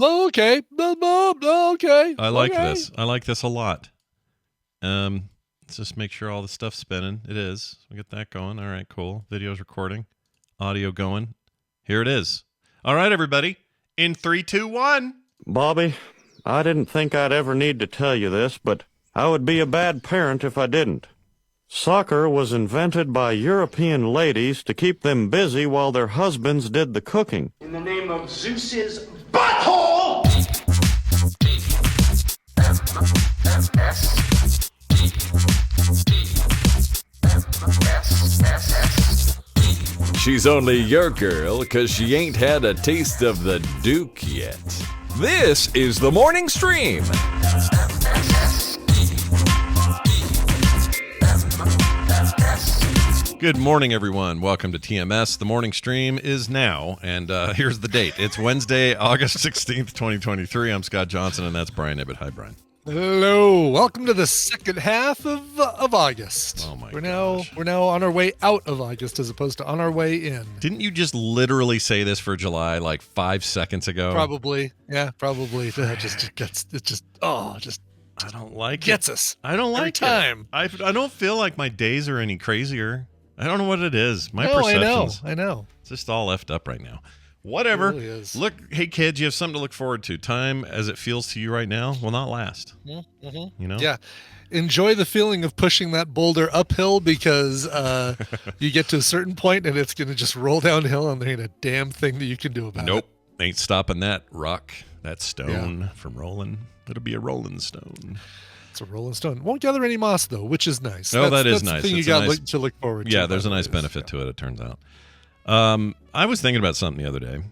Okay. Okay. I like okay. this. I like this a lot. Let's just make sure all the stuff's spinning. It is. We get that going. All right, cool. Video's recording. Audio going. Here it is. All right, everybody. In 3, 2, 1. Bobby, I didn't think I'd ever need to tell you this, but I would be a bad parent if I didn't. Soccer was invented by European ladies to keep them busy while their husbands did the cooking. In the name of Zeus's butthole! She's only your girl 'cause she ain't had a taste of the Duke yet. This is the Morning Stream. Good morning, everyone. Welcome to TMS. The morning stream is now, and here's the date. It's Wednesday, August 16th, 2023. I'm Scott Johnson, and that's Brian Ibbett. Hi, Brian. Hello. Welcome to the second half of August. Oh, my gosh. We're now on our way out of August as opposed to on our way in. Didn't you just literally say this for July like 5 seconds ago? Probably. Yeah, probably. I don't like gets it. us. I don't like every time. it. I don't feel like my days are any crazier. I don't know what it is. My perceptions. I know. It's just all effed up right now. Whatever. It really is. Look, hey kids, you have something to look forward to. Time as it feels to you right now will not last. Mm-hmm. You know? Yeah. Enjoy the feeling of pushing that boulder uphill because you get to a certain point and it's going to just roll downhill and there ain't a damn thing that you can do about it. Nope. Ain't stopping that rock, that stone from rolling. It'll be a rolling stone. It's a rolling stone. Won't gather any moss though, which is nice. Oh, that's nice. The thing it's you got to look forward to. Yeah, there's a nice benefit to it. It turns out. I was thinking about something the other day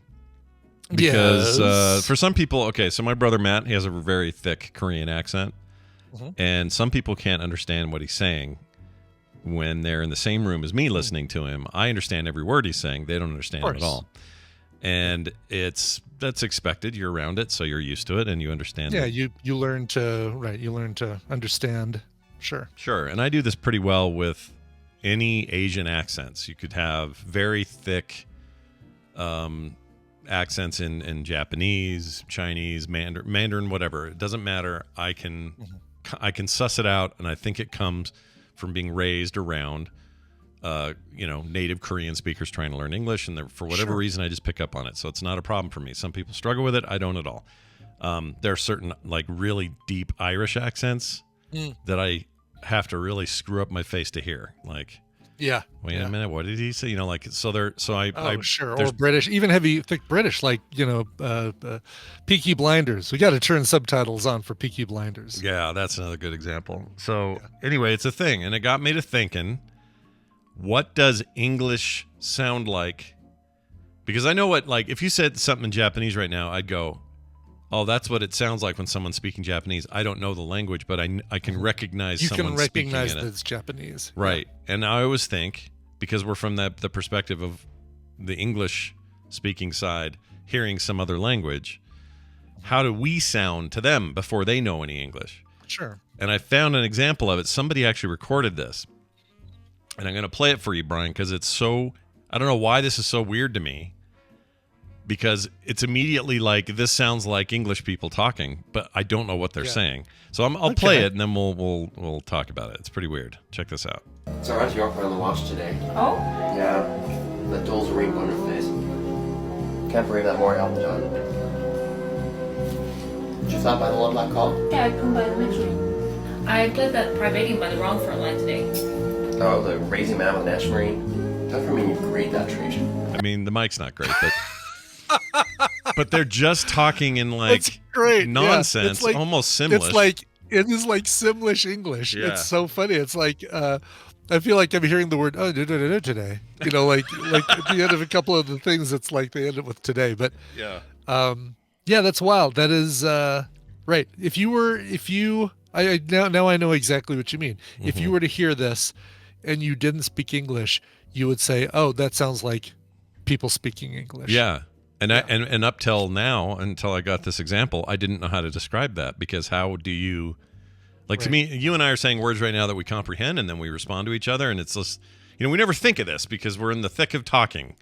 because for some people, okay, so my brother Matt, he has a very thick Korean accent, and some people can't understand what he's saying when they're in the same room as me listening to him. I understand every word he's saying; they don't understand him at all, and that's expected. You're around it, so you're used to it, and you understand. Yeah, you learn to understand. Sure. And I do this pretty well with any Asian accents. You could have very thick accents in Japanese, Chinese, Mandarin, whatever. It doesn't matter. I can suss it out, and I think it comes from being raised around native Korean speakers trying to learn English, and for whatever reason, I just pick up on it. So it's not a problem for me. Some people struggle with it. I don't at all. There are certain like really deep Irish accents that I have to really screw up my face to hear. Like, wait a minute, what did he say? Or British, even heavy, thick British, like Peaky Blinders. We got to turn subtitles on for Peaky Blinders. Yeah, that's another good example. So anyway, it's a thing, and it got me to thinking. What does English sound like? Because I know what, like, if you said something in Japanese right now, I'd go, oh, that's what it sounds like when someone's speaking Japanese. I don't know the language, but I can recognize someone speaking in it. You can recognize that it's Japanese. Right. Yeah. And I always think, because we're from the perspective of the English-speaking side, hearing some other language, how do we sound to them before they know any English? Sure. And I found an example of it. Somebody actually recorded this. And I'm going to play it for you, Brian, because it's so... I don't know why this is so weird to me. Because it's immediately like, this sounds like English people talking, but I don't know what they're saying. So I'll play it, and then we'll talk about it. It's pretty weird. Check this out. So I went to York on the watch today. Oh? Yeah. That doll's a ring on her face. Can't believe that more Elton John. Did you stop by the one black call? Yeah, I come by the mention. I played that Privating by the Wrong Front line today. Oh, the Raising Man with an Ash Marine. Doesn't mean you grade that Trajan. I mean, the mic's not great, but but they're just talking in like nonsense, it's like, almost Simlish. It is like Simlish English. Yeah. It's so funny. It's like I feel like I'm hearing the word today. Like at the end of a couple of the things, it's like they end up with today. But that's wild. That is right. Now I know exactly what you mean. If you were to hear this and you didn't speak English, you would say, "Oh, that sounds like people speaking English." Yeah. And up till now, until I got this example, I didn't know how to describe that, because how do you, like, to me, you and I are saying words right now that we comprehend, and then we respond to each other, and it's just, we never think of this because we're in the thick of talking,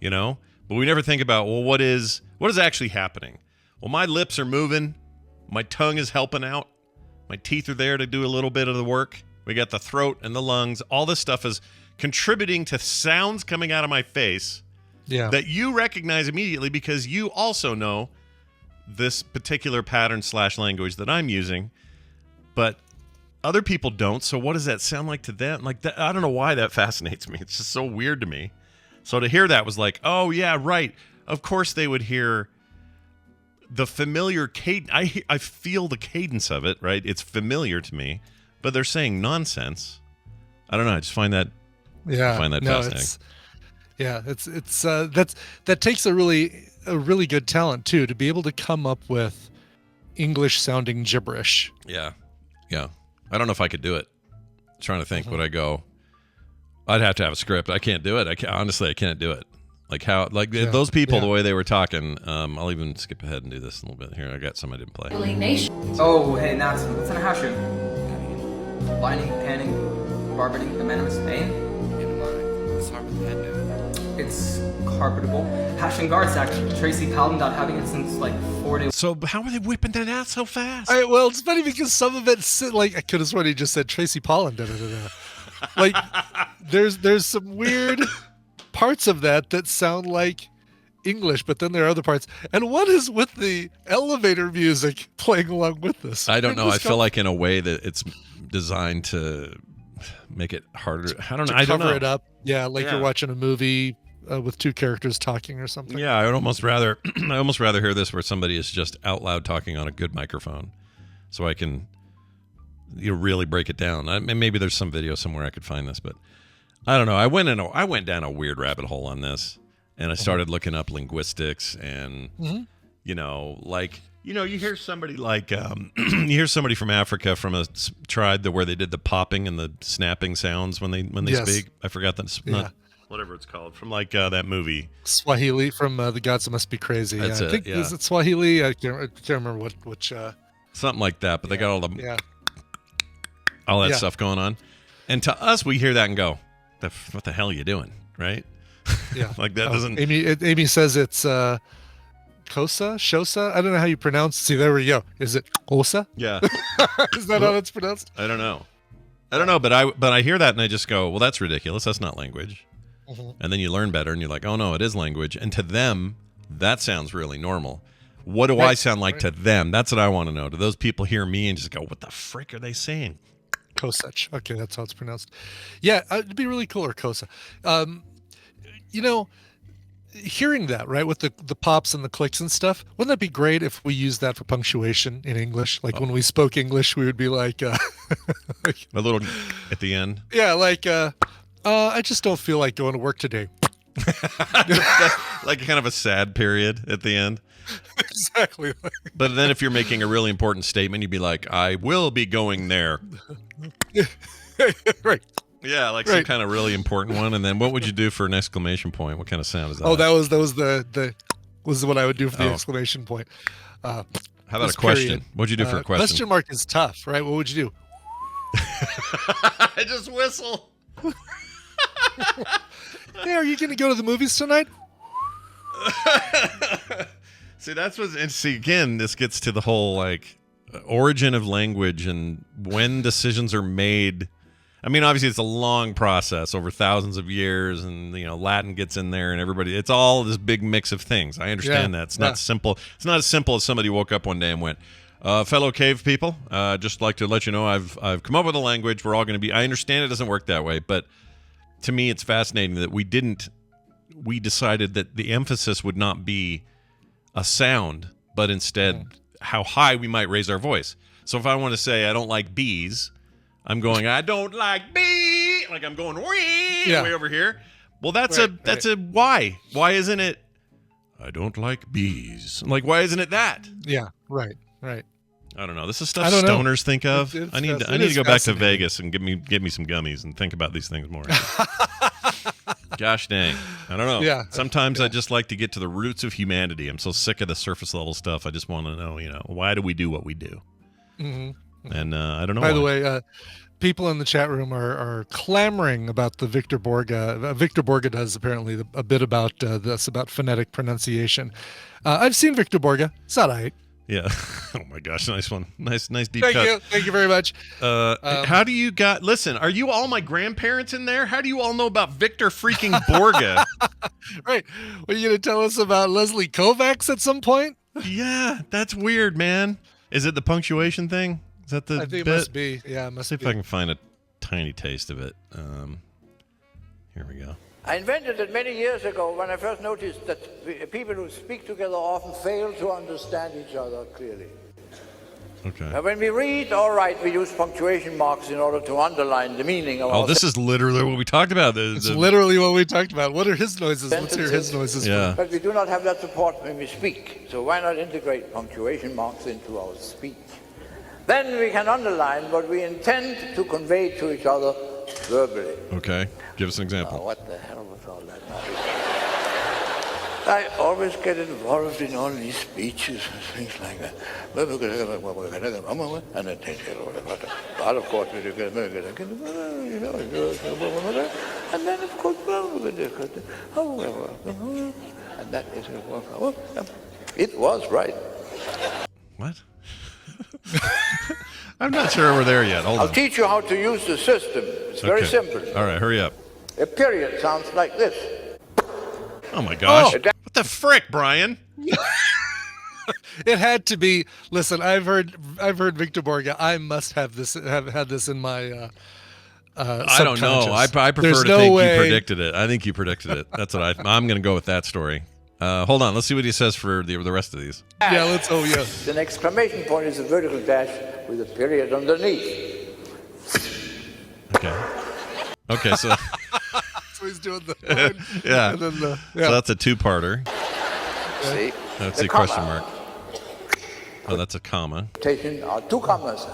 but we never think about, well, what is actually happening? What Well, my lips are moving. My tongue is helping out. My teeth are there to do a little bit of the work. We got the throat and the lungs. All this stuff is contributing to sounds coming out of my face that you recognize immediately because you also know this particular pattern / language that I'm using, but other people don't. So what does that sound like to them? Like that, I don't know why that fascinates me. It's just so weird to me. So to hear that was like, oh yeah, right. Of course they would hear the familiar cadence. I feel the cadence of it, right? It's familiar to me, but they're saying nonsense. I don't know. I just find that fascinating. That takes a really good talent too, to be able to come up with English sounding gibberish. Yeah. I don't know if I could do it. I'm trying to think. Would I go? I'd have to have a script. I can't do it. Honestly, I can't do it. Like how, those people, the way they were talking. I'll even skip ahead and do this a little bit here. I got some I didn't play. Oh, hey, Nathan, what's in a hash room? Lining, panning, barbeting, amendments, pain? What's wrong with that dude? It's carpetable. Hashing guard sack. Tracy Paladin not having it since like 4 days. So how are they whipping that out so fast? Well, it's funny because some of it's like, I could have sworn he just said Tracy Pollan. Like there's some weird parts of that sound like English, but then there are other parts, and one is with the elevator music playing along with this. I don't know. I feel like in a way that it's designed to make it harder. I don't know. I don't know. Cover it up. Yeah, like you're watching a movie with two characters talking or something. Yeah, I'd almost rather hear this where somebody is just out loud talking on a good microphone, so I can really break it down. Maybe there's some video somewhere I could find this, but I don't know. I went down a weird rabbit hole on this, and I started looking up linguistics, and you hear somebody like you hear somebody from Africa from a tribe where they did the popping and the snapping sounds when they speak. I forgot that. Whatever it's called, from like that movie Swahili from The Gods That Must Be Crazy. That's I think is it Swahili? I can't remember which. Something like that, but they got all that stuff going on, and to us we hear that and go, "What the hell are you doing?" Right? Yeah, like that doesn't. Amy says it's Shosa. I don't know how you pronounce. See, there we go. Is it Osa? Yeah. Is that how it's pronounced? I don't know, but I hear that and I just go, well, that's ridiculous. That's not language. And then you learn better and you're like, oh no, it is language. And to them, that sounds really normal. What do I sound like to them? That's what I want to know. Do those people hear me and just go, what the frick are they saying? Kosach. Okay, that's how it's pronounced. Yeah, it'd be really cool, or Kosa. Hearing that, right, with the pops and the clicks and stuff, wouldn't that be great if we used that for punctuation in English? Like when we spoke English, we would be like a little at the end. Yeah, like I just don't feel like going to work today. Like kind of a sad period at the end. Exactly. But then if you're making a really important statement, you'd be like, I will be going there. Right. Yeah, like some kind of really important one. And then what would you do for an exclamation point? What kind of sound is that? Oh, that was what I would do for the exclamation point. How about a question? Period. What'd you do for a question? Question mark is tough, right? What would you do? I just whistle. Hey, are you going to go to the movies tonight? See, again, this gets to the whole like origin of language and when decisions are made. I mean, obviously it's a long process over thousands of years, and Latin gets in there, and everybody. It's all this big mix of things. I understand that it's not simple. It's not as simple as somebody woke up one day and went, "Fellow cave people, just like to let you know, I've come up with a language. We're all going to be." I understand it doesn't work that way, but to me, it's fascinating that we decided that the emphasis would not be a sound, but instead how high we might raise our voice. So if I want to say I don't like bees, I'm going, I don't like bees. Like I'm going way over here. Well, that's a why. Why isn't it? I don't like bees. Like, why isn't it that? Yeah. Right. I don't know. This is stuff stoners think of. I need to go back to Vegas and get me some gummies and think about these things more. Gosh dang. I don't know. Yeah. Sometimes I just like to get to the roots of humanity. I'm so sick of the surface level stuff. I just want to know, why do we do what we do? Mm-hmm. And I don't know. By the way, people in the chat room are clamoring about the Victor Borge. Victor Borge does apparently a bit about this, about phonetic pronunciation. I've seen Victor Borge. It's all right. Yeah. Oh my gosh, nice one. Nice deep cut. Thank you very much. How do you listen, are you all my grandparents in there? How do you all know about Victor freaking Borge? Right. Are you going to tell us about Leslie Kovacs at some point? Yeah, that's weird, man. Is it the punctuation thing? Is that the I think bit? it must be. Yeah, it must See be. if I can find a tiny taste of it. Here we go. I invented it many years ago when I first noticed that people who speak together often fail to understand each other clearly. Okay. Now, when we read or write, we use punctuation marks in order to underline the meaning of our Oh, this is literally what we talked about. It's literally what we talked about. What are his noises? Let's hear his noises. Yeah. But we do not have that support when we speak. So why not integrate punctuation marks into our speech? Then we can underline what we intend to convey to each other verbally. Okay. Give us an example. What the hell was all that noise? I always get involved in all these speeches and things like that. And then but of course, and then of course, and that is it was right. What? I'm not sure we're there yet. Hold I'll on. teach you how to use the system. It's very simple. All right, hurry up. A period sounds like this. Oh my gosh. Oh. What the frick, Brian? It had to be. Listen, I've heard Victor Borge. I must have had this in my. I don't know. I prefer There's to no think way. you predicted it. I think you predicted it. That's what I'm going to go with that story. Hold on. Let's see what he says for the rest of these. Yeah, let's. Oh yeah. An exclamation point is a vertical dash with a period underneath. Okay. So. So he's doing the. Yeah. And then So that's a two-parter. See? That's The a question comma. mark. Oh, that's a comma. Taken are two commas.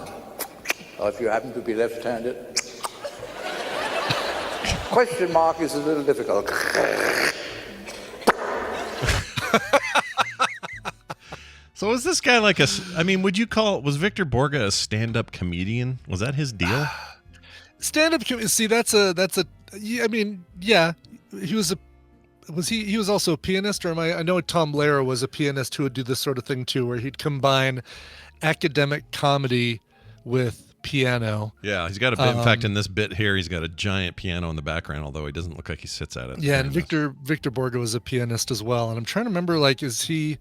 Or if you happen to be left-handed. Question mark is a little difficult. So was this guy like was Victor Borge a stand-up comedian? Was that his deal? Stand-up. See, that's a. I mean, yeah. He was he was also a pianist, or I know Tom Lehrer was a pianist who would do this sort of thing too, where he'd combine academic comedy with piano. Yeah, he's got a bit. In fact, in this bit here, he's got a giant piano in the background, although he doesn't look like he sits at it. Yeah, and Victor Borge was a pianist as well. And I'm trying to remember, like, is he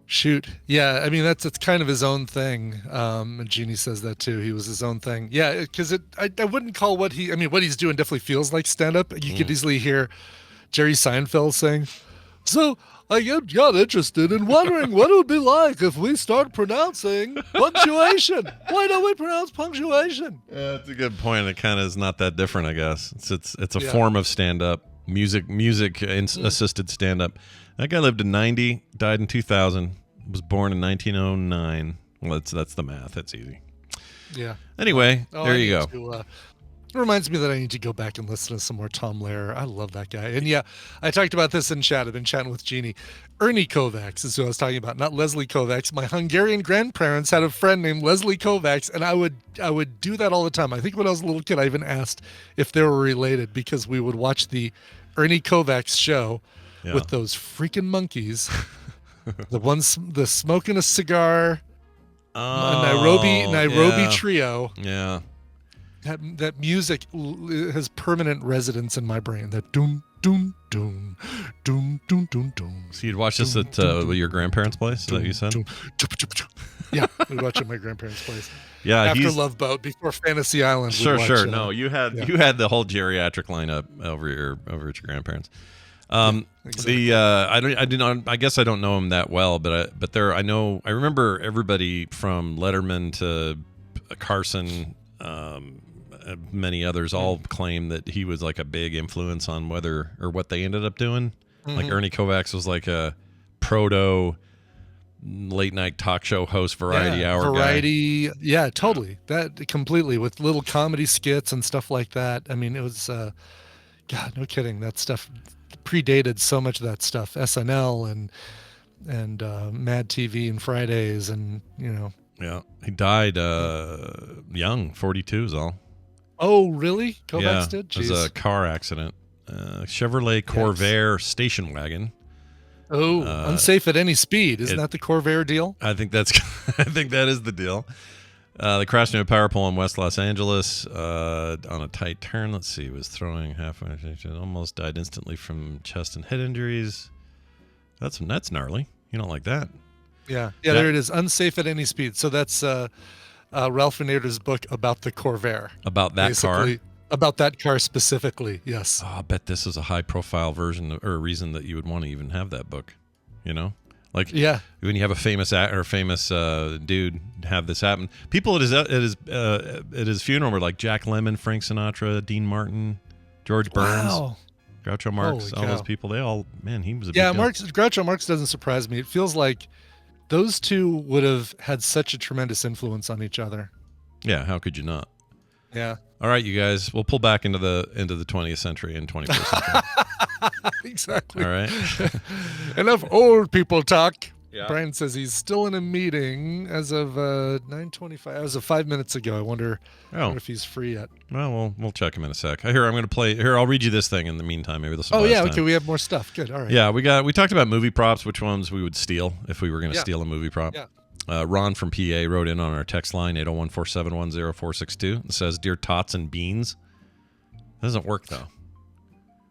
shoot. Yeah, I mean that's kind of his own thing. And Jeannie says that too. He was his own thing. Yeah, because I wouldn't call what he's doing definitely feels like stand-up. You could easily hear Jerry Seinfeld saying, "So I got interested in wondering what it would be like if we start pronouncing punctuation. Why don't we pronounce punctuation?" Yeah, that's a good point. It kind of is not that different, I guess. It's a form of stand-up, music assisted stand-up. That guy lived in 90, died in 2000, was born in 1909. Well, that's the math. That's easy. Yeah. Anyway, there you go. It reminds me that I need to go back and listen to some more Tom Lehrer. I love that guy. And yeah, I talked about this in chat. I've been chatting with Jeannie. Ernie Kovacs is who I was talking about, not Leslie Kovacs. My Hungarian grandparents had a friend named Leslie Kovacs, and I would do that all the time. I think when I was a little kid, I even asked if they were related because we would watch the Ernie Kovacs show with those freaking monkeys. the smoking a cigar, Nairobi trio. Yeah. That music has permanent residence in my brain. That doom doom doom doom doom doom doom. So you'd watch this at your grandparents' place? Is that what you said? Yeah, we'd watch at my grandparents' place. Yeah, after Love Boat, before Fantasy Island. Sure. No, you had the whole geriatric lineup over at your grandparents. Exactly. I guess I don't know him that well, but I remember everybody from Letterman to Carson, many others all claim that he was like a big influence on whether or what they ended up doing. Mm-hmm. Like Ernie Kovacs was like a proto late night talk show host, variety guy. Yeah, totally. That completely with little comedy skits and stuff like that. I mean, it was, God, no kidding. That stuff predated so much of that stuff, SNL and Mad TV and Fridays, and Yeah, he died young, 42 is all. Oh, really? Kovacs did? It was a car accident. Chevrolet Corvair station wagon. Oh, unsafe at any speed. Isn't that the Corvair deal? I think that's. I think that is the deal. They crashed into a power pole in West Los Angeles on a tight turn. Let's see. He was throwing halfway. Almost died instantly from chest and head injuries. That's gnarly. You don't like that. Yeah. There it is. Unsafe at any speed. So that's Ralph Nader's book about the Corvair. About that car. About that car specifically, yes. Oh, I bet this is a high-profile version or reason that you would want to even have that book. Like when you have a famous dude have this happen. People at his funeral were like Jack Lemmon, Frank Sinatra, Dean Martin, George Burns, Groucho Marx, all those people. They all he was a big deal. Groucho Marx doesn't surprise me. It feels like those two would have had such a tremendous influence on each other. Yeah, how could you not? Yeah. All right, you guys, we'll pull back into the 20th century and 21st century. Exactly. All right. Enough old people talk. Yeah. Brian says he's still in a meeting as of 9:25. As of 5 minutes ago. I wonder if he's free yet. Well, we'll check him in a sec. I'm going to play. Here, I'll read you this thing in the meantime. Maybe this will okay. We have more stuff. Good. All right. Yeah, we talked about movie props, which ones we would steal if we were going to steal a movie prop. Yeah. Ron from PA wrote in on our text line, 801-471-0462. It says, Dear Tots and Beans. It doesn't work, though.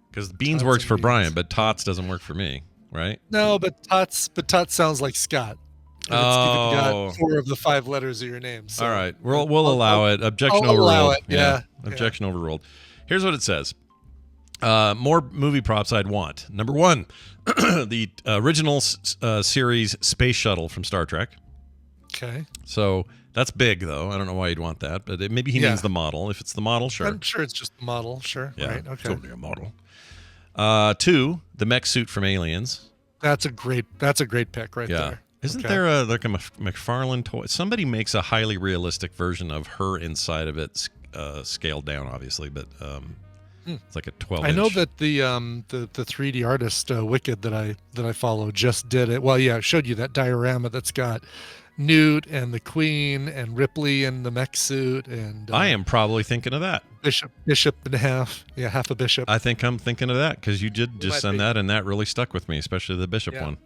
Because Beans works for Brian, but Tots doesn't work for me, right? No, but Tots sounds like Scott. And it's got 4 of the 5 letters of your name. So. All right. We'll allow it. Objection I'll overruled. allow it. Yeah. Objection overruled. Here's what it says. More movie props I'd want. Number 1, the original series Space Shuttle from Star Trek. Okay. So that's big, though. I don't know why you'd want that, but maybe he means the model. If it's the model, sure. I'm sure it's just the model. Sure. Yeah, right. Okay. It's only a model. 2, the mech suit from Aliens. That's a great pick right there. Isn't there a McFarlane toy? Somebody makes a highly realistic version of her inside of it, scaled down, obviously, but it's like a 12-inch. I know that the 3D artist Wicked that I follow just did it. Well, yeah, I showed you that diorama that's got Newt and the Queen and Ripley in the mech suit, and I am probably thinking of that. Bishop and half a bishop. I think I'm thinking of that because you did just send that, and that really stuck with me, especially the bishop one.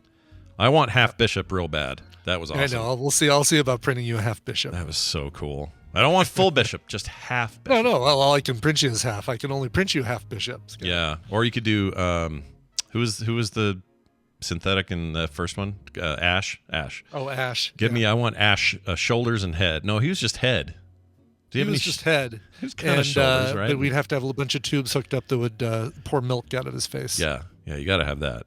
I want half bishop real bad. That was awesome. I know. We'll see. I'll see about printing you a half bishop. That was so cool. I don't want full bishop, just half bishop. No. Well, all I can print you is half. I can only print you half bishops. Yeah, or you could do who was the synthetic in the first one? Ash. Oh, Ash. I want Ash shoulders and head. No, he was just head. He was just head. He was kind of shoulders, right? But we'd have to have a bunch of tubes hooked up that would pour milk out of his face. Yeah, you got to have that.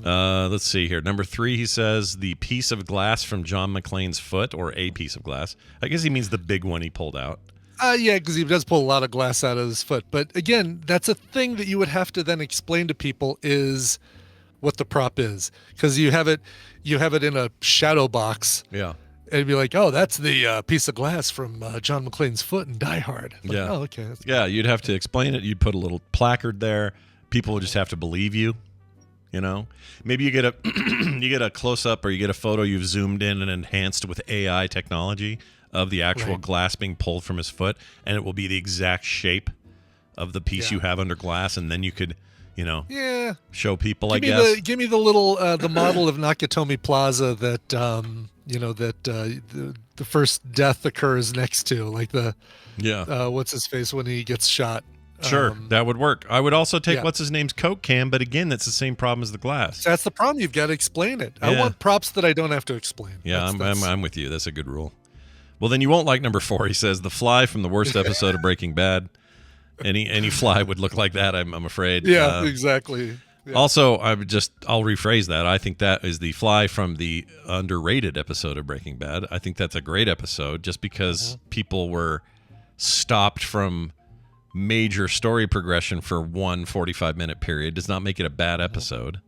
Let's see here. Number 3, he says the piece of glass from John McClane's foot, or a piece of glass. I guess he means the big one he pulled out. Yeah, because he does pull a lot of glass out of his foot. But again, that's a thing that you would have to then explain to people is what the prop is, because you have it in a shadow box. Yeah. And it'd be like, oh, that's the piece of glass from John McClane's foot in Die Hard. Like, yeah. Oh, okay. Yeah, you'd have to explain it. You'd put a little placard there. People would just have to believe you. Maybe you get a close up, or you get a photo you've zoomed in and enhanced with AI technology of the actual glass being pulled from his foot, and it will be the exact shape of the piece you have under glass, and then you could, show people. Give me the little the model of Nakatomi Plaza that the first death occurs next to, like the what's his face when he gets shot. Sure, that would work. I would also take what's his name's Coke can, but again, that's the same problem as the glass. That's the problem. You've got to explain it. Yeah. I want props that I don't have to explain. Yeah, I'm with you. That's a good rule. Well, then you won't like number 4. He says the fly from the worst episode of Breaking Bad. Any fly would look like that, I'm afraid. Yeah, exactly. Yeah. Also, I'll rephrase that. I think that is the fly from the underrated episode of Breaking Bad. I think that's a great episode just because people were stopped from major story progression for one 45-minute period does not make it a bad episode.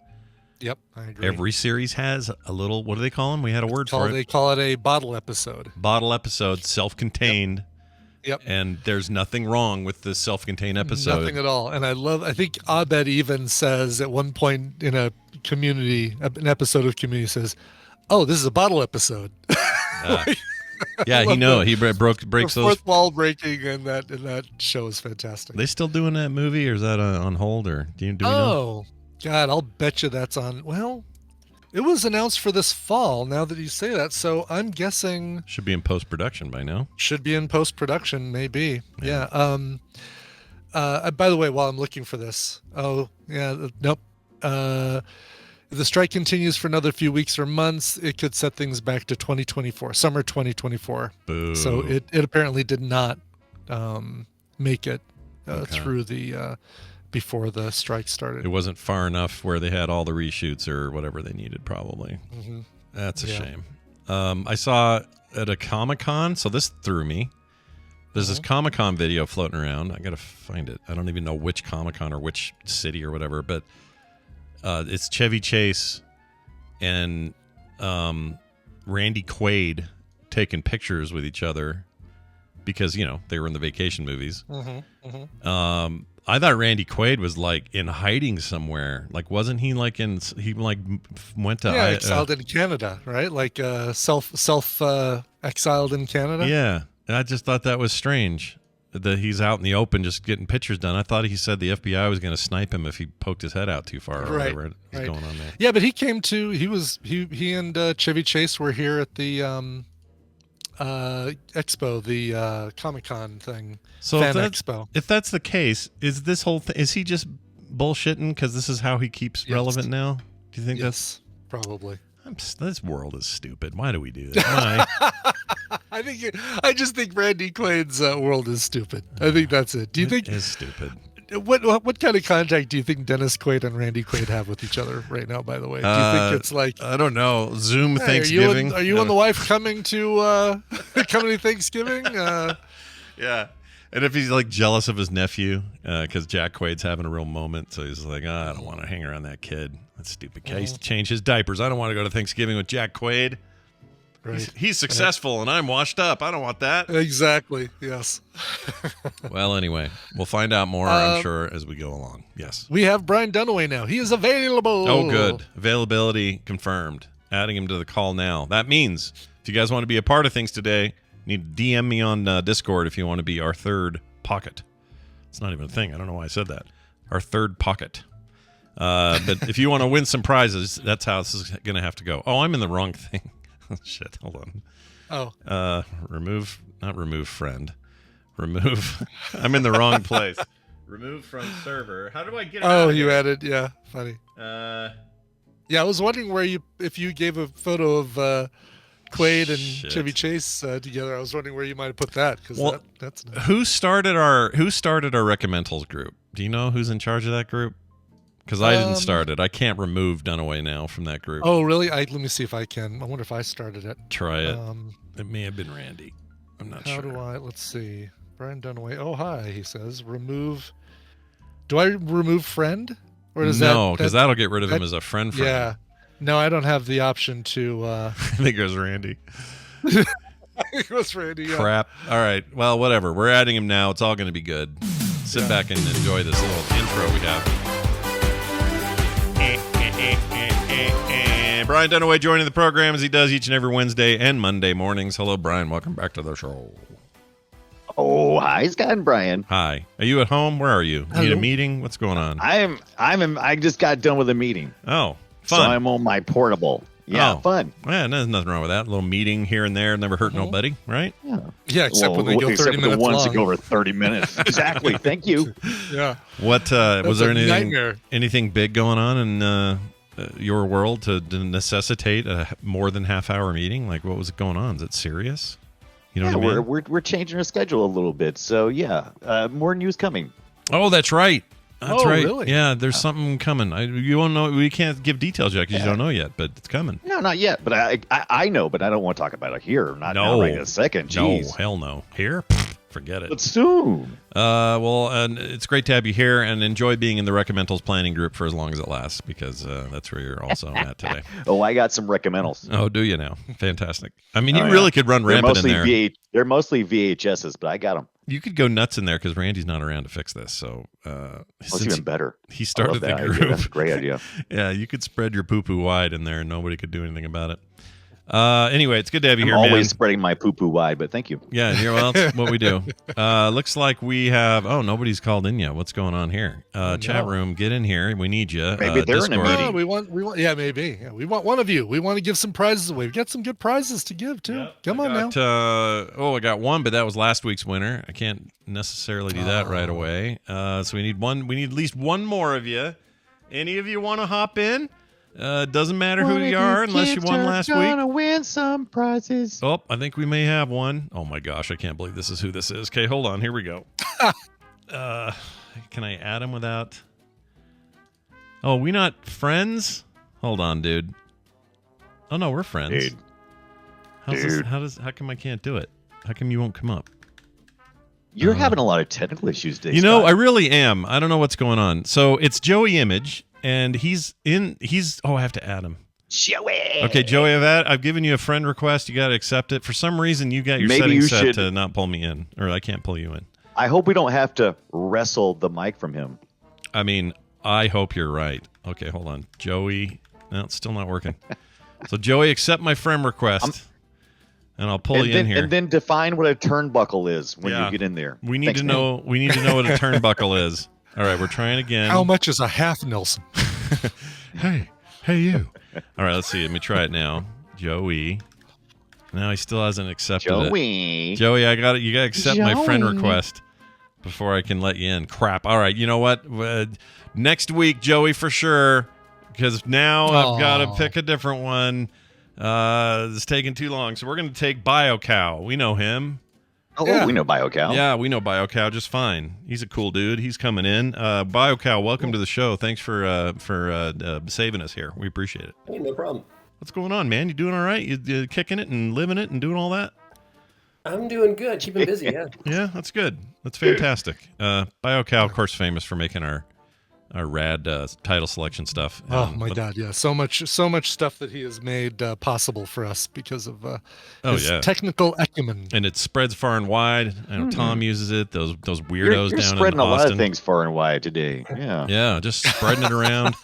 Yep, I agree. Every series has a little, what do they call them? We had a word for it. They call it a bottle episode. Bottle episode, self-contained. Yep. And there's nothing wrong with this self-contained episode. Nothing at all. And I think Abed even says at one point in an episode of Community says, "Oh, this is a bottle episode." Yeah, he breaks the those fourth wall breaking, and that show is fantastic. They still doing that movie, or is that on hold, or do we know? Oh, God, I'll bet you that's on. Well, it was announced for this fall. Now that you say that, so I'm guessing should be in post-production by now. Should be in post-production, maybe. Yeah. By the way, while I'm looking for this, nope. If the strike continues for another few weeks or months, it could set things back to 2024, summer 2024. Boo. So it apparently did not make it through the before the strike started. It wasn't far enough where they had all the reshoots or whatever they needed, probably. Mm-hmm. That's a shame. I saw at a Comic-Con, so this threw me. There's this Comic-Con video floating around. I got to find it. I don't even know which Comic-Con or which city or whatever, but it's Chevy Chase and Randy Quaid taking pictures with each other because, they were in the vacation movies. I thought Randy Quaid was like in hiding somewhere. Like, wasn't he like went to exiled in Canada, right? Like self exiled in Canada. Yeah, I just thought that was strange that he's out in the open just getting pictures done. I thought he said the FBI was going to snipe him if he poked his head out too far or whatever is going on there. Yeah, but he and Chevy Chase were here at the expo, the Comic-Con thing. So expo. If that's the case, is this whole thing, is he just bullshitting because this is how he keeps relevant now? Do you think that's probably? This world is stupid. Why do we do that? I just think Randy Quaid's world is stupid. I think that's it. Do you think it is stupid? What kind of contact do you think Dennis Quaid and Randy Quaid have with each other right now? By the way, do you think it's like, I don't know, Zoom Thanksgiving? Are you and the wife coming to Thanksgiving? Yeah. And if he's like jealous of his nephew because Jack Quaid's having a real moment, so he's like, I don't want to hang around that kid. That stupid kid. He used to change his diapers. I don't want to go to Thanksgiving with Jack Quaid. Right. He's successful and I'm washed up. I don't want that. Exactly. Yes. Well, anyway, we'll find out more, I'm sure, as we go along. Yes. We have Brian Dunaway now. He is available. Oh, good. Availability confirmed. Adding him to the call now. That means if you guys want to be a part of things today, you need to DM me on Discord if you want to be our third pocket. It's not even a thing. I don't know why I said that. Our third pocket. But if you want to win some prizes, that's how this is going to have to go. Oh, I'm in the wrong thing. Shit, hold on. Oh. Not remove friend. Remove. I'm in the wrong place. Remove from server. How do I get out of you here? added, yeah, funny. Yeah, I was wondering if you gave a photo of Quaid and Chevy Chase together. I was wondering where you might have put that, because that's nice. Who started our Recomendals group? Do you know who's in charge of that group? Because I didn't start it. I can't remove Dunaway now from that group. Oh, really? Let me see if I can. I wonder if I started it. Try it. It may have been Randy. I'm not sure. How do I? Let's see. Brian Dunaway. Oh, hi, he says. Remove. Do I remove friend? Or does no, because that'll get rid of him as a friend. Yeah. No, I don't have the option to. I think it was Randy. It was Randy. Yeah. Crap. All right. Well, whatever. We're adding him now. It's all going to be good. Sit back and enjoy this little intro we have. Brian Dunaway joining the program as he does each and every Wednesday and Monday mornings. Hello, Brian. Welcome back to the show. Oh, hi, Scott and Brian. Hi. Are you at home? Where are you? Need a meeting? What's going on? I just got done with a meeting. Oh, fun. So I'm on my portable. Yeah, fun. Yeah, there's nothing wrong with that. A little meeting here and there never hurt nobody, right? Yeah, except when they go 30 minutes the ones long. that go over 30 minutes. Exactly. Thank you. Yeah. What was there nightmare. anything big going on in your world to necessitate a more than half-hour meeting? Like, what was going on? Is it serious? You know what I mean? We're changing our schedule a little bit. So yeah, more news coming. Oh, that's right. That's right. Really? Yeah, there's something coming. You won't know. We can't give details yet because you don't know yet, but it's coming. No, not yet. But I know, but I don't want to talk about it here. Not right in a second. Jeez. No, hell no. Here? forget it. But soon. Well, and it's great to have you here, and enjoy being in the Recomendals planning group for as long as it lasts, because that's where you're also at today. Oh, I got some Recomendals. Oh, do you now? Fantastic. I mean, you really could run rampant in there. They're mostly VHSs, but I got them. You could go nuts in there because Randy's not around to fix this. So it's even better. He started the group. That's a great idea. Yeah, you could spread your poo-poo wide in there and nobody could do anything about it. Anyway, it's good to have you here, man. I'm always spreading my poo-poo wide, but thank you. Yeah, well, that's what we do. Looks like we have... Oh, nobody's called in yet. What's going on here? Chat room, get in here. We need you. Maybe they're Discord. in a meeting. We want. Yeah, maybe. Yeah, we want one of you. We want to give some prizes away. We've got some good prizes to give, too. Come on now. I got one, but that was last week's winner. I can't necessarily do that right away. So we need one. We need at least one more of you. Any of you want to hop in? Doesn't matter who you are unless you won last week. Gonna win some prizes. Oh, I think we may have one. Oh my gosh, I can't believe this is who this is. Okay, hold on. Here we go. Can I add him without? Oh, we not friends? Hold on, dude. Oh no, we're friends. Dude. How come I can't do it? How come you won't come up? You're having a lot of technical issues, Dave. You know, I really am. I don't know what's going on. So it's Joey Image. And he's I have to add him. Joey. Okay, Joey, I've given you a friend request. You got to accept it. For some reason, you got your settings set to not pull me in, or I can't pull you in. I hope we don't have to wrestle the mic from him. I mean, I hope you're right. Okay, hold on. Joey, no, it's still not working. So Joey, accept my friend request, and I'll pull you in here. And then define what a turnbuckle is when you get in there. We need to know. We need to know what a turnbuckle is. All right, we're trying again. How much is a half Nelson? Hey, you. All right, let's see. Let me try it now. Joey. No, he still hasn't accepted it. Joey, I got it. You got to accept my friend request before I can let you in. Crap. All right, you know what? Next week, Joey, for sure, because now I've got to pick a different one. It's taking too long, so we're going to take BioCow. We know him. Oh, we know BioCow. Yeah, we know BioCow just fine. He's a cool dude. He's coming in. BioCow, welcome to the show. Thanks for saving us here. We appreciate it. Hey, no problem. What's going on, man? You doing all right? You kicking it and living it and doing all that? I'm doing good. Keeping busy, yeah. Yeah, that's good. That's fantastic. BioCow, of course, famous for making our rad title selection stuff. Oh my God, yeah, so much stuff that he has made possible for us because of his technical acumen. And it spreads far and wide. I know Tom uses it. Those weirdos you're down spreading in Austin. a lot of things far and wide today. Yeah, just spreading it around.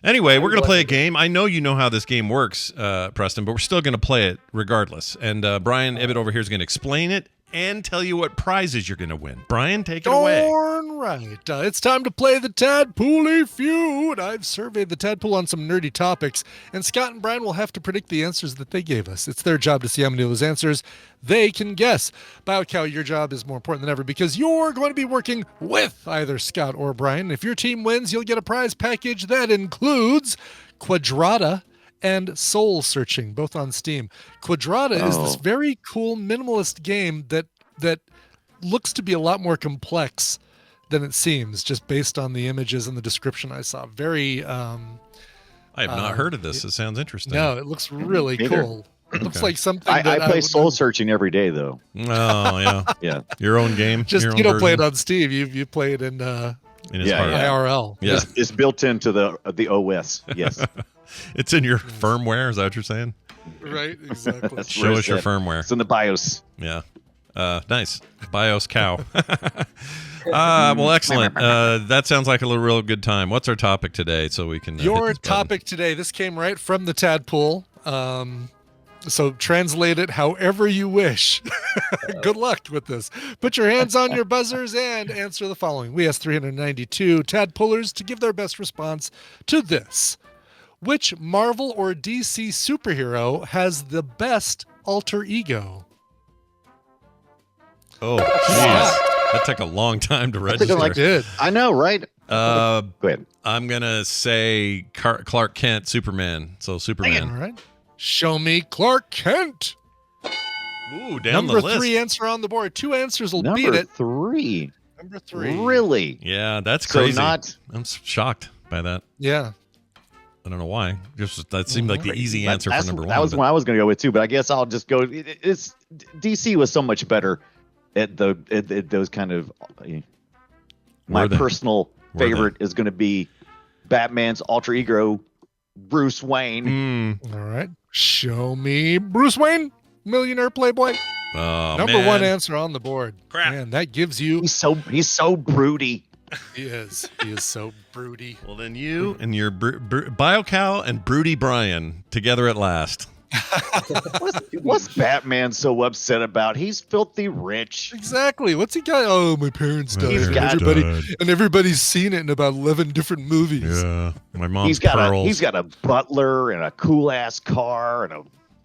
Anyway, we're going to play a game. I know you know how this game works, Preston, but we're still going to play it regardless. And Brian Ibbett over here is going to explain it and tell you what prizes you're going to win. Brian, take it away. Darn right. It's time to play the Tadpully feud. I've surveyed the Tadpool on some nerdy topics, and Scott and Brian will have to predict the answers that they gave us. It's their job to see how many of those answers they can guess. BioCow, your job is more important than ever because you're going to be working with either Scott or Brian. If your team wins, you'll get a prize package that includes Quadrata and Soul Searching, both on Steam. Quadrata is this very cool minimalist game that looks to be a lot more complex than it seems, just based on the images and the description I saw. Very I have not heard of this. It sounds interesting. No, it looks really cool. It looks like something I play Soul Searching every day, though. Oh, yeah. Yeah. Your own game. Just your own you don't version. play it on Steam. You play it in his heart. IRL. Yeah. It's built into the OS. Yes. It's in your firmware. Is that what you're saying? Right, exactly. Show us your firmware. It's in the BIOS. Yeah. Nice. BIOS cow. Well, excellent. That sounds like a real good time. What's our topic today so we can Your topic today, this came right from the Tadpool. So translate it however you wish. Good luck with this. Put your hands on your buzzers and answer the following. We asked 392 Tadpullers to give their best response to this. Which Marvel or DC superhero has the best alter ego? Oh, jeez. That took a long time to register. I know, right? Go ahead. I'm going to say Clark Kent, Superman. So Superman. All right. Show me Clark Kent. Ooh, down the list. Number 3 answer on the board. 2 answers will beat Number it. 3. Number 3. Really? Yeah, that's So crazy. I'm shocked by that. Yeah. I don't know why. Just that seemed like the easy answer for number 1. That was one I was going to go with too, but I guess I'll just go. DC was so much better those kind of. My personal favorite is going to be Batman's alter ego, Bruce Wayne. All right. Show me Bruce Wayne, millionaire playboy. Number one answer on the board. Crap. Man, that gives you. He's so broody. He is. He is so broody. Well, then you and your BioCal and Broody Brian together at last. What's Batman so upset about? He's filthy rich. Exactly. What's he got? Oh, my parents died. And everybody's seen it in about 11 different movies. Yeah, my mom's He's got a butler and a cool ass car and a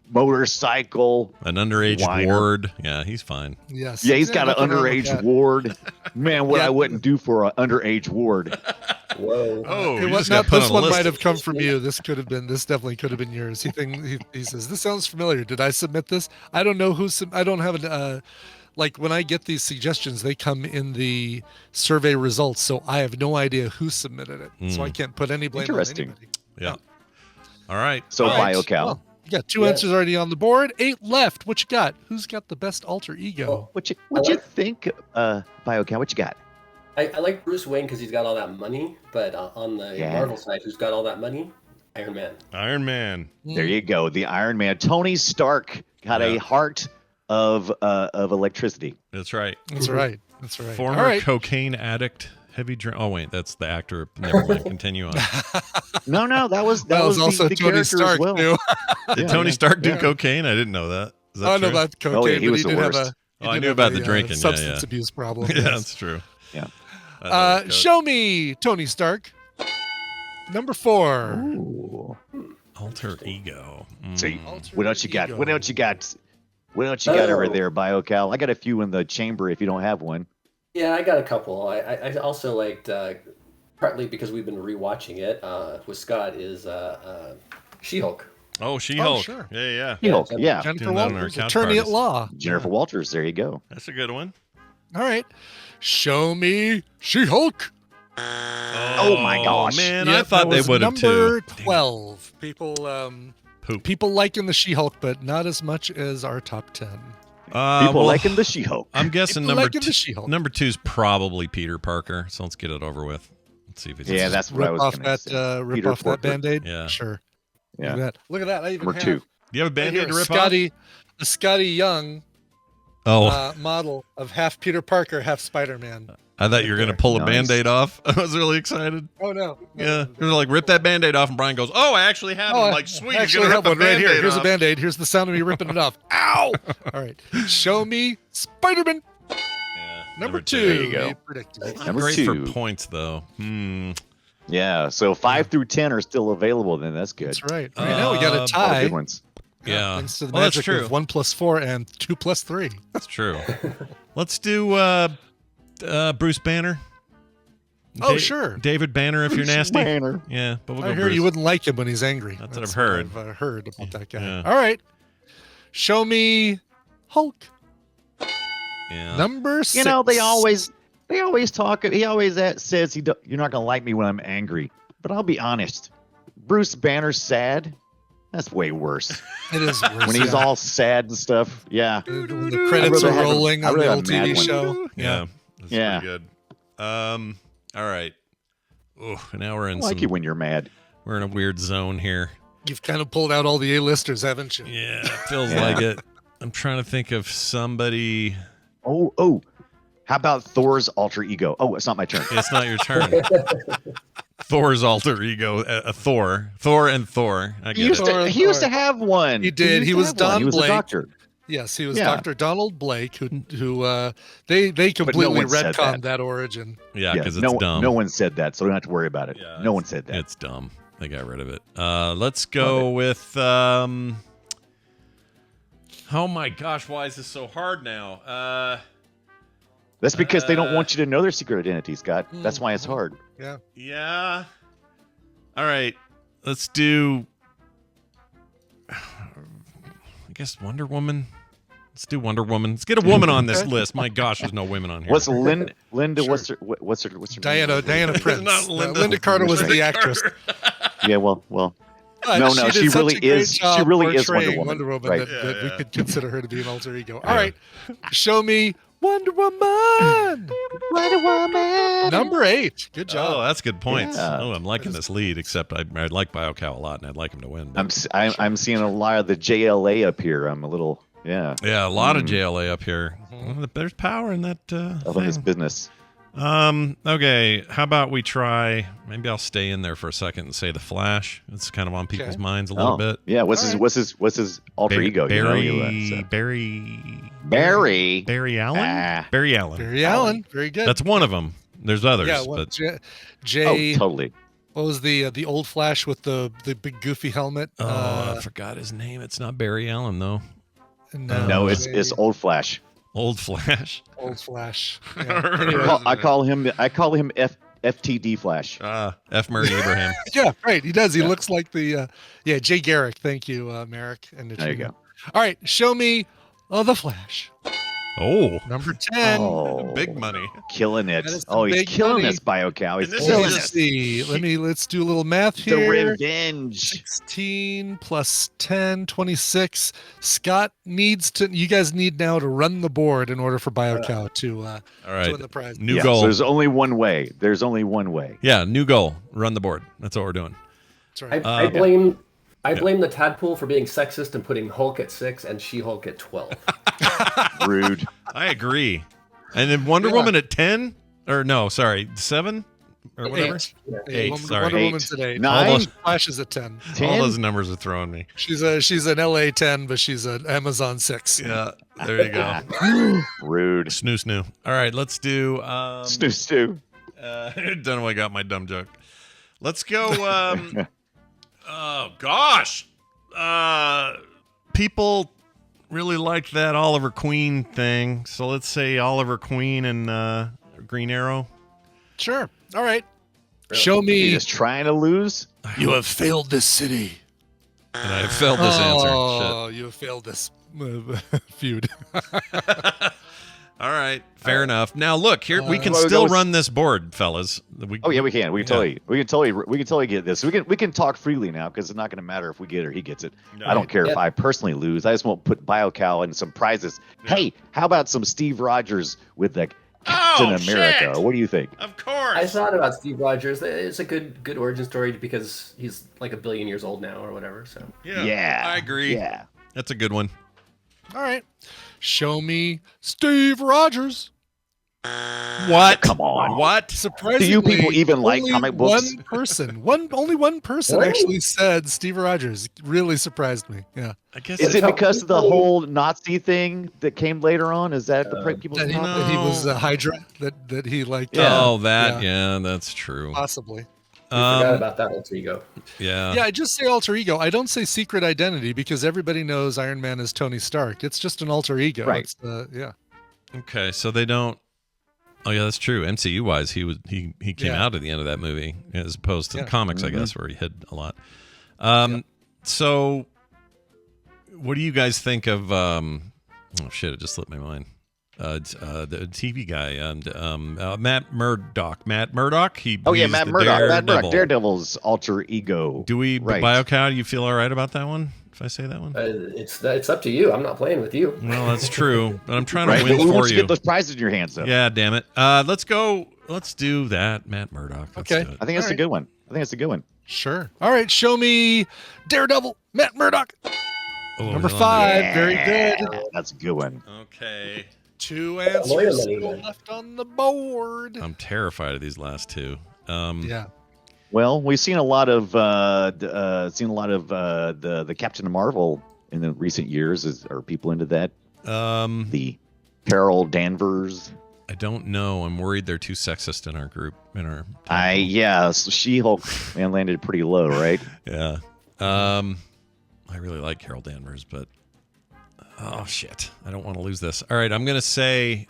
motorcycle. An underage ward. Yeah, he's fine. Yes. Yeah, he's got an underage ward. Man, what I wouldn't do for an underage ward. Whoa. Oh, this one might have come from you. This definitely could have been yours. He says, this sounds familiar. Did I submit this? I don't know I don't have an, like when I get these suggestions, they come in the survey results. So I have no idea who submitted it. So I can't put any blame on anybody. Yeah. All right. So BioCal. Well, you got 2 answers already on the board. 8 left. What you got? Who's got the best alter ego? What you think, BioCal? What you got? I like Bruce Wayne because he's got all that money, but on the Marvel side, who's got all that money? Iron Man. Iron Man. There you go. The Iron Man. Tony Stark got a heart of electricity. That's right. That's right. That's right. Former cocaine addict, heavy drink. Oh wait, that's the actor. Never mind. Continue on. No, that was also the Tony Stark. as well. Did Tony Stark do cocaine? I didn't know that. Is that I true? know about cocaine, he was but he the did worst. have a. I knew about the drinking. Substance abuse problem. Yeah, that's true. Yeah. Show me Tony Stark. Number 4. Ooh. Alter ego. See, what else you got? What else you got? What else you got over there, BioCal? I got a few in the chamber if you don't have one. Yeah, I got a couple. I also liked, partly because we've been rewatching it with Scott, is She-Hulk. Oh, She-Hulk. Oh, sure. Yeah. She-Hulk, yeah. Jennifer Walters, attorney at law. Jennifer Walters, there you go. That's a good one. All right. Show me She-Hulk. Oh my gosh. Man, I thought they would have too. Number 12. People liking the She-Hulk, but not as much as our top 10. People liking the She-Hulk. I'm guessing People number liking the She-Hulk. number 2 is probably Peter Parker. So let's get it over with. Let's see if it's that's what I was going to say. Rip off that Band-Aid? Yeah. Sure. Yeah. Look at that. I even Number have 2. Do you have a Band-Aid to rip a Scotty Young model of half Peter Parker, half Spider-Man. I thought you were going to pull a Nice. Band-Aid off. I was really excited. Oh, no. Yeah. You're like, rip that Band-Aid off. And Brian goes, oh, I actually have one. I'm like, sweet. I You're actually going to have rip one the right here. Band-Aid Here's a off. Band-Aid. Here's the sound of me ripping it off. Ow! All right. Show me Spider-Man. Yeah. Number 2. There you go. You predicted. Number Great 2. for points, though. Yeah, so 5 through 10 are still available, then that's good. That's right. Right now we got a All tie. good ones. Yeah. Thanks to the Well, that's magic true. of 1 + 4 and 2 + 3. That's true. Let's do Bruce Banner. Oh, sure. David Banner, if you're Bruce nasty. Banner. Yeah, but we'll I go hear Bruce. you wouldn't like him when he's angry. That's what I've heard. I've heard about that guy. Yeah. All right. Show me Hulk. Yeah. Number 6. You know, they always talk. He always says you're not gonna like me when I'm angry. But I'll be honest, Bruce Banner's sad. That's way worse. It is worse. When he's all sad and stuff. Yeah. When the credits I'd are rather have rolling I'd on the rather old have TV Mad One. show. Yeah. That's Yeah. pretty good. All right. Ooh, now we're in I like you when you're mad. we're in a weird zone here. You've kind of pulled out all the A-listers, haven't you? Yeah, it feels Yeah. like it. I'm trying to think of somebody. Oh. How about Thor's alter ego? Oh, it's not my turn. It's not your turn. Thor's alter ego, Thor and Thor. I He get it. used to have one. He did. He was Don He was Blake. a doctor. Yes, he was Yeah. Dr. Donald Blake, who they completely one said retconned that. that origin. Yeah, because it's dumb. No one said that, so we don't have to worry about it. Yeah, no one said that. It's dumb. They got rid of it. Let's go with. Oh my gosh, why is this so hard now? That's because they don't want you to know their secret identity, Scott. That's why it's hard. Yeah. Yeah. All right. Let's do. I guess Wonder Woman. Let's do Wonder Woman. Let's get a woman on this list. My gosh, there's no women on here. What's Linda? Sure. What's her Diana Prince. Not Linda. Linda Carter was the actress. Yeah, well. But No, did she such really a great is. She job really is portraying Wonder Woman. Right. Right. that we could consider her to be an alter ego. All right. Show me Wonder Woman. Wonder Woman. Number 8. Good job. Oh, that's good points. Yeah. Oh, I'm liking this lead, except I like BioCow a lot, and I'd like him to win. I'm seeing a lot of the JLA up here. I'm a little, Yeah, a lot of JLA up here. Well, there's power in that up in this business. Okay, how about we try, maybe I'll stay in there for a second and say the Flash. It's kind of on people's minds a little bit. Yeah, what's his alter ego? Barry Allen? Barry Allen. Barry Allen. Very good. That's one of them. There's others. Yeah, but Jay. Oh, totally. What was the old Flash with the big goofy helmet? I forgot his name. It's not Barry Allen though. No, it's Old Flash. Old Flash. Old Flash. Yeah. Anyway. I call him FTD Flash. F. Murray Abraham. Yeah, right. He does. He looks like the Jay Garrick. Thank you, Merrick. And there you go. All right, show me the Flash. Oh, number 10. Oh, big money. Killing it. Oh, he's killing us, BioCow. He's killing us. See. Let's do a little math here. The revenge. 16 plus 10, 26. Scott you guys need now to run the board in order for BioCow to win the prize. New goal. So there's only one way. Yeah, new goal. Run the board. That's what we're doing. That's right. I blame the Tadpully for being sexist and putting Hulk at 6 and She-Hulk at 12. Rude. I agree. And then Wonder Woman at 10? Or no, sorry, 7? Or whatever? 8. Sorry. Wonder Woman's at 8. 9. Flash is at 10. All those numbers are throwing me. She's an LA 10, but she's an Amazon 6. Yeah, there you go. Rude. Snoo. All right, let's do... Snoo. Don't know I got my dumb joke. Let's go... oh, gosh. People really like that Oliver Queen thing. So let's say Oliver Queen and Green Arrow. Sure. All right. Show me. You're just trying to lose? You have failed this city. And I have failed this answer. Oh, you have failed this feud. All right, fair enough. Now look here, we can still run this board, fellas. We can. We can totally get this. We can talk freely now because it's not going to matter if we get it or he gets it. No, I don't care if I personally lose. I just won't put BioCow in some prizes. Yeah. Hey, how about some Steve Rogers with the Captain America? Shit. What do you think? Of course. I thought about Steve Rogers. It's a good origin story because he's like 1 billion years old now or whatever. So yeah, I agree. Yeah, that's a good one. All right. Show me Steve Rogers. What? Come on. What? Surprisingly, do you people even like comic books? Only one person actually said Steve Rogers. It really surprised me. Yeah. I guess is it because of the whole Nazi thing that came later on? Is that the people that he was Hydra? That he liked? Yeah. Oh, that. Yeah, that's true. Possibly. We forgot about that alter ego. Yeah. Yeah, I just say alter ego. I don't say secret identity because everybody knows Iron Man is Tony Stark. It's just an alter ego. Right. Yeah. Okay, so they don't. Oh yeah, that's true. MCU wise, he came out at the end of that movie as opposed to the comics, I guess, where he hid a lot. So, what do you guys think of? Oh shit! It just slipped my mind. The TV guy, Matt Murdock. Matt Murdock. Matt Murdock. Daredevil's alter ego. Do we, BioCow? Do you feel all right about that one? If I say that one, it's up to you. I'm not playing with you. Well, that's true, but I'm trying to win Who for wants you. to get those prizes in your hands, though? Yeah, damn it. Let's go. Let's do that, Matt Murdock. Okay, I think that's a good one. Sure. All right, show me Daredevil, Matt Murdock. Number 5. Very good. That's a good one. Okay. 2 answers still left on the board. I'm terrified of these last 2. Yeah. Well, we've seen a lot of the Captain Marvel in the recent years. Are people into that? The Carol Danvers. I don't know. I'm worried they're too sexist in our group. She-Hulk landed pretty low, right? Yeah. I really like Carol Danvers, but oh shit, I don't want to lose this. All right, I'm gonna say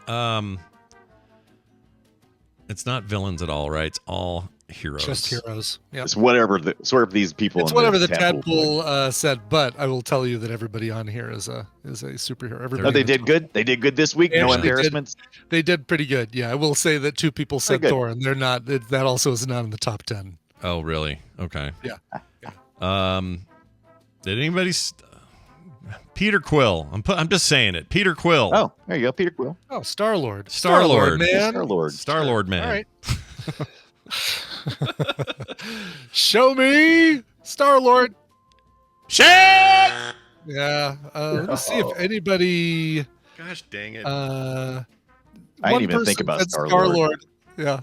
it's not villains at all, right? It's all heroes. Just heroes. Yep. It's whatever these people. It's whatever the Tadpully said, but I will tell you that everybody on here is a superhero. Everybody they did good. They did good this week. No embarrassments. They did pretty good. Yeah, I will say that 2 people said Thor, and they're not. That also is not in the top 10. Oh, really? Okay. Yeah. Did anybody? Peter Quill. I'm just saying it. Peter Quill. Oh, there you go, Peter Quill. Oh, Star-Lord. Star-Lord, man. Star-Lord. Star-Lord man. All right. Show me Star-Lord. Shit! Yeah. Let's see if anybody. Gosh dang it. I didn't even think about Star-Lord. Yeah.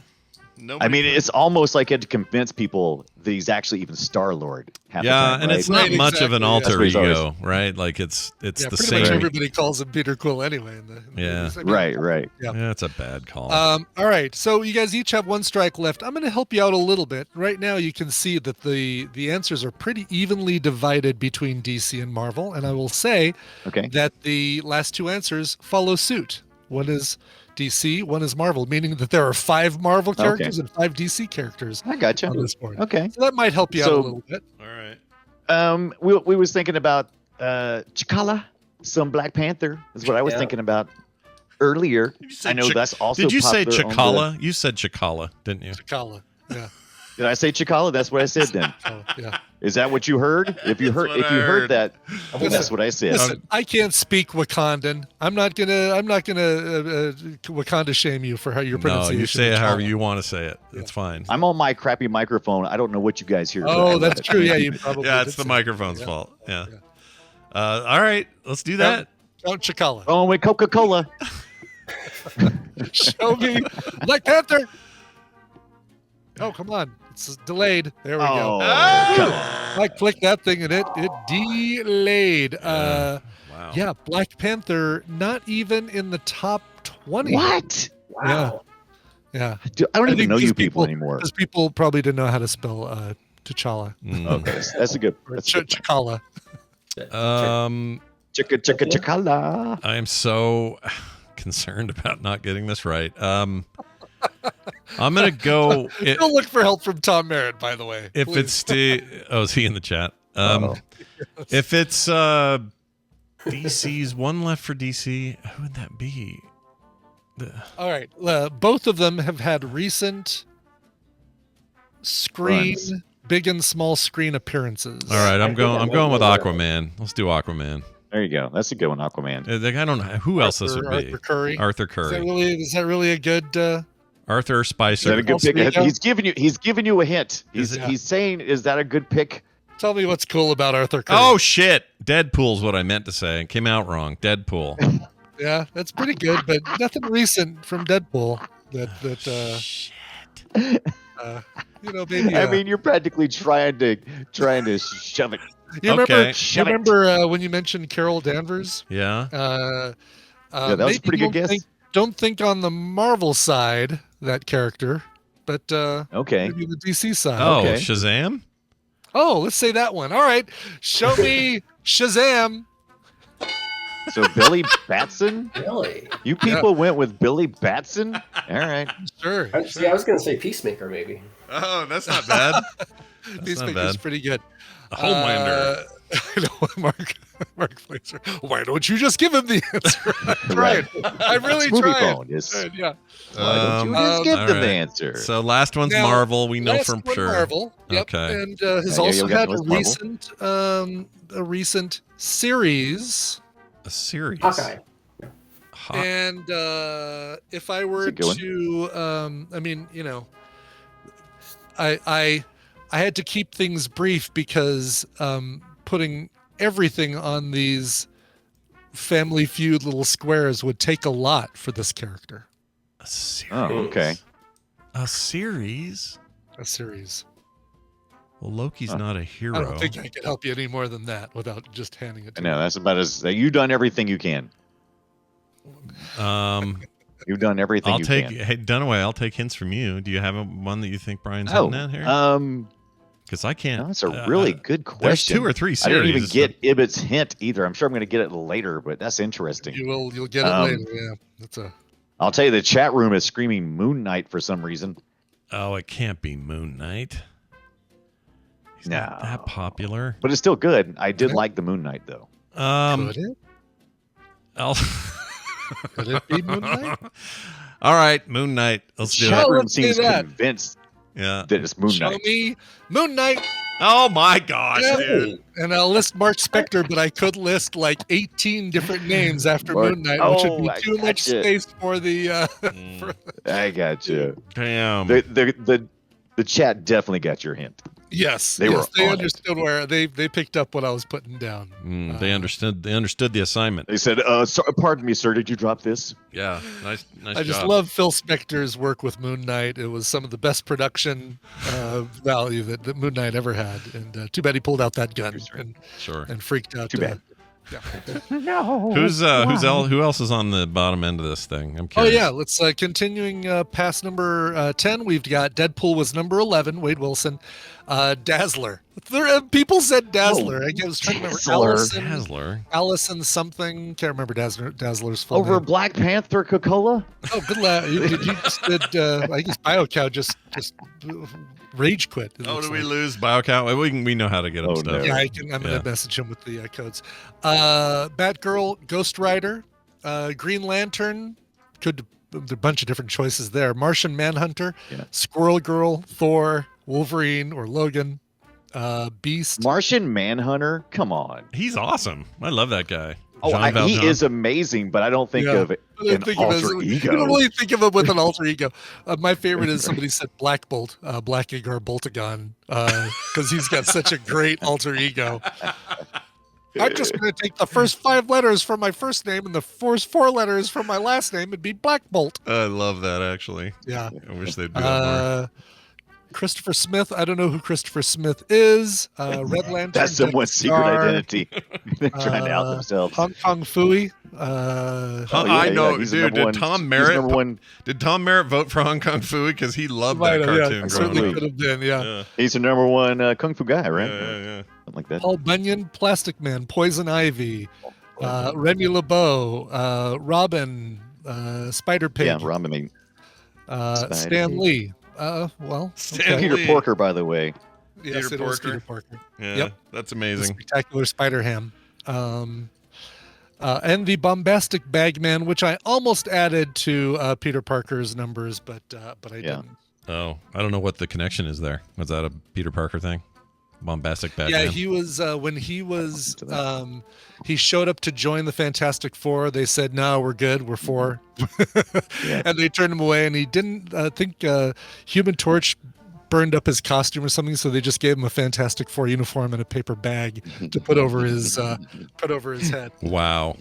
I mean, it's almost like you had to convince people that he's actually even Star-Lord. Yeah, and it's not much of an alter ego, right? Like it's the pretty same. much everybody calls him Peter Quill anyway. In the movies. I mean, right. Yeah. That's a bad call. All right, so you guys each have one strike left. I'm going to help you out a little bit. Right now, you can see that the answers are pretty evenly divided between DC and Marvel, and I will say that the last two answers follow suit. One is DC, one is Marvel, meaning that there are 5 Marvel characters and 5 DC characters. I gotcha. On this board. Okay, so that might help you out a little bit. All right. We was thinking about Calla, some Black Panther is what I was thinking about earlier. I know that's also. Did you say popular on Calla? You said Calla, didn't you? Calla. Yeah. Did I say Calla? That's what I said then. Yeah. Is that what you heard? If you heard that, that's what I said. Listen, I can't speak Wakandan. I'm not gonna Wakanda shame you for how your pronunciation. No, you say it however you want to say it. It's fine. I'm on my crappy microphone. I don't know what you guys hear. Oh, that's true. Yeah, you probably. Yeah, it's the microphone's fault. Yeah. All right, let's do that. Count Chikala. Oh, with Coca-Cola. Show me Black Panther. Oh, come on. It's delayed. There we go. I clicked that thing and it delayed. Wow. Yeah, Black Panther not even in the top 20. What? Wow. Yeah. Dude, I don't even know you people anymore. Because people probably didn't know how to spell T'Challa. Okay, that's a good. Chikala. Chikala. I am so concerned about not getting this right. I'm gonna go. Don't look for help from Tom Merritt, by the way. If it's is he in the chat? If it's DC's one left for DC, who would that be? All right, both of them have had recent screen, big and small screen appearances. All right, I'm going with Aquaman. Let's do Aquaman. There you go. That's a good one, Aquaman. I don't know who else this would be. Arthur Curry. Arthur Curry. Is that really a good? Arthur Spicer. Is that a good pick? He's giving you a hint. He's saying, is that a good pick? Tell me what's cool about Arthur Curry. Oh shit! Deadpool's what I meant to say. It came out wrong. Deadpool. Yeah, that's pretty good, but nothing recent from Deadpool. Shit. Maybe. I mean, you're practically trying to shove it. You remember when you mentioned Carol Danvers? Yeah. Yeah, that was a pretty good guess. Don't think on the Marvel side that character, but okay, maybe the DC side. Oh, okay. Shazam. Oh, let's say that one. All right, show me Shazam. So Billy Batson? Really? You people went with Billy Batson? All right. Sure. I was going to say Peacemaker, maybe. Oh, that's not bad. Peacemaker's pretty good. Homelander. Mark Flaser. Why don't you just give him the answer? I'm trying. I'm really trying. Yeah. Why don't you just give them the answer? So last one's Now, Marvel. We know from sure. Marvel. Yep. Okay. And has also had a recent series. A series. Hawkeye. And if I were to, I mean, I had to keep things brief because putting everything on these Family Feud little squares would take a lot for this character. A series. Oh, okay. A series. A series. Well, Loki's not a hero. I don't think I can help you any more than that without just handing it to No, that's about as you've done everything you can. You've done everything you can. Hey, Dunaway, I'll take hints from you. Do you have one that you think Brian's hitting at here? Because I can't. No, that's a really good question. There's 2 or 3 series. I didn't even get Ibbott's hint either. I'm sure I'm going to get it later, but that's interesting. You'll get it later. Yeah, that's a. I'll tell you, the chat room is screaming Moon Knight for some reason. Oh, it can't be Moon Knight. He's not that popular. But it's still good. I did like the Moon Knight, though. Could it? Could it be Moon Knight? All right, Moon Knight. Let's do it. Chat room seems convinced that it's Moon Knight. Show me Moon Knight. Oh my gosh, Yeah. dude. And I'll list Mark Spector, but I could list like 18 different names after Moon Knight, which would be too much space for the. I got you. Damn. The chat definitely got your hint. Yes, they were. They understood where they picked up what I was putting down. They understood. They understood the assignment. They said, "Pardon me, sir. Did you drop this?" Yeah, nice. I just love Phil Spector's work with Moon Knight. It was some of the best production value that Moon Knight ever had. And too bad he pulled out that gun and freaked out. Too bad. Yeah. No. Who else is on the bottom end of this thing? I'm curious. Oh yeah, let's continuing past number 10. We've got Deadpool was number 11. Wade Wilson, Dazzler. People said Dazzler. I was trying to remember Allison something. Can't remember Dazzler's full Over name. Black Panther, Coca-Cola. Oh, good lad. You just did. I guess BioCow just rage quit. Oh, did we lose BioCow? We know how to get him stuff. Yeah, I'm gonna message him with the codes. Batgirl, Ghost Rider, Green Lantern. There are a bunch of different choices there. Martian Manhunter, Squirrel Girl, Thor, Wolverine or Logan, Beast. Martian Manhunter. Come on, he's awesome. I love that guy. He is amazing, but I don't think of it an alter ego. You don't really think of him with an alter ego. My favorite is somebody said Black Bolt, Black Igor Boltagon, because he's got such a great alter ego. I'm just going to take the first 5 letters from my first name and the first 4 letters from my last name and be Black Bolt. I love that, actually. Yeah. I wish they'd do that more. Christopher Smith. I don't know who Christopher Smith is. Red Lantern. That's someone's secret identity. They're trying to out themselves. Hong Kong Fooey. I know, dude. Did Tom Merritt vote for Hong Kong Fooey because he loved that cartoon? Yeah, certainly could have been. Yeah. He's the number 1 kung fu guy, right? Yeah. Something like that. Paul Bunyan, Plastic Man, Poison Ivy, Remy LeBeau, Robin, Spider Pig. Yeah, Robin. Stan Lee. Peter Porker, by the way. Yes, it was Peter Parker. Yeah, yep. That's amazing. The Spectacular Spider-Ham. And the Bombastic Bagman, which I almost added to Peter Parker's numbers, but I didn't. Oh, I don't know what the connection is there. Was that a Peter Parker thing? Bombastic Bagman? Yeah, he was, when he was, he showed up to join the Fantastic Four. They said, no, we're good. We're 4. And they turned him away, and he didn't think Human Torch burned up his costume or something, so they just gave him a Fantastic Four uniform and a paper bag to put over his head. Wow!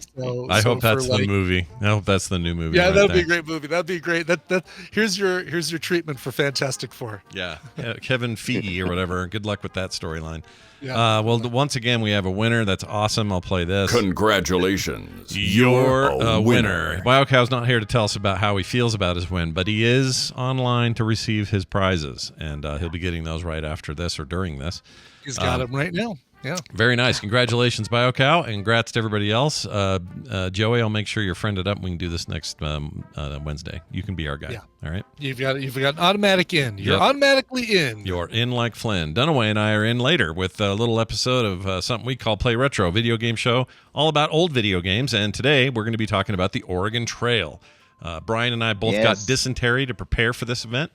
I hope that's the movie. I hope that's the new movie. Yeah, that'd be a great movie. That'd be great. That here's your treatment for Fantastic Four. Yeah, Kevin Feige or whatever. Good luck with that storyline. Yeah. Once again, we have a winner. That's awesome. I'll play this. Congratulations. You're a winner. BioCow's not here to tell us about how he feels about his win, but he is online to receive his prizes, and he'll be getting those right after this or during this. He's got them right now. Yeah. Very nice. Congratulations, BioCow, and congrats to everybody else. Joey, I'll make sure you're friended up. We can do this next Wednesday. You can be our guy. Yeah. All right. You've got an automatic in. You're automatically in. You're in like Flynn. Dunaway and I are in later with a little episode of something we call Play Retro, video game show all about old video games. And today we're going to be talking about the Oregon Trail. Brian and I both got dysentery to prepare for this event.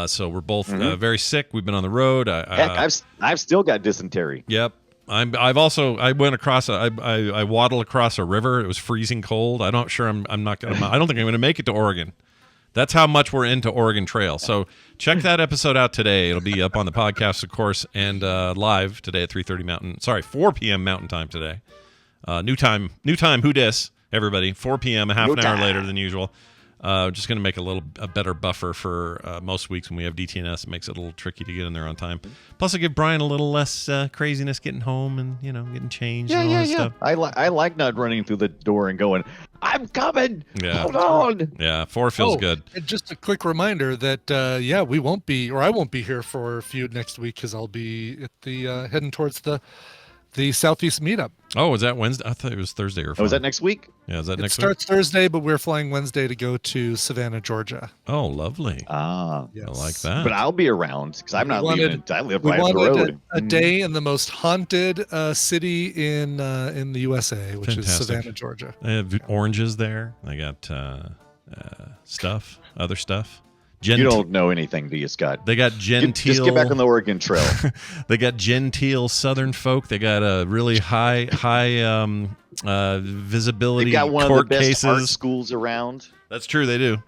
So we're both very sick. We've been on the road. I've still got dysentery. Yep. I went across I waddled across a river. It was freezing cold. I'm not think I'm going to make it to Oregon. That's how much we're into Oregon Trail. So check that episode out today. It'll be up on the podcast, of course, and live today at 4 p.m. Mountain Time today. New time. Who dis? Everybody, 4 p.m., a half an hour later than usual. Just going to make a better buffer for most weeks when we have DTNS. It makes it a little tricky to get in there on time. Plus, I give Brian a little less craziness getting home and getting changed and all that stuff. I like not running through the door and going, I'm coming. Yeah. Hold on. Yeah, 4 feels good. And just a quick reminder that we won't be, or I won't be here for Feud next week because I'll be at the heading towards the Southeast meetup. Oh, was that Wednesday? I thought it was Thursday or Friday. Oh, is that next week? Yeah, is that next week? It starts Thursday, but we're flying Wednesday to go to Savannah, Georgia. Oh, lovely. Yes. I like that. But I'll be around because I'm not leaving. I live right up the road. A day in the most haunted city in the USA, which is Savannah, Georgia. They have oranges there. They got other stuff. You don't know anything, do you, Scott? They got genteel. Just get back on the Oregon Trail. They got genteel Southern folk. They got a really high visibility. They got one court of the best cases. art schools around. That's true. They do.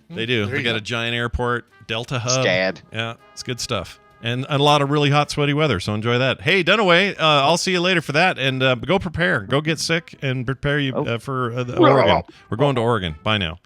They do. They got a giant airport, Delta Hub. SCAD. Yeah, it's good stuff. And a lot of really hot, sweaty weather, so enjoy that. Hey, Dunaway, I'll see you later for that. And go prepare. Go get sick and prepare you for Oregon. We're going to Oregon. Bye now.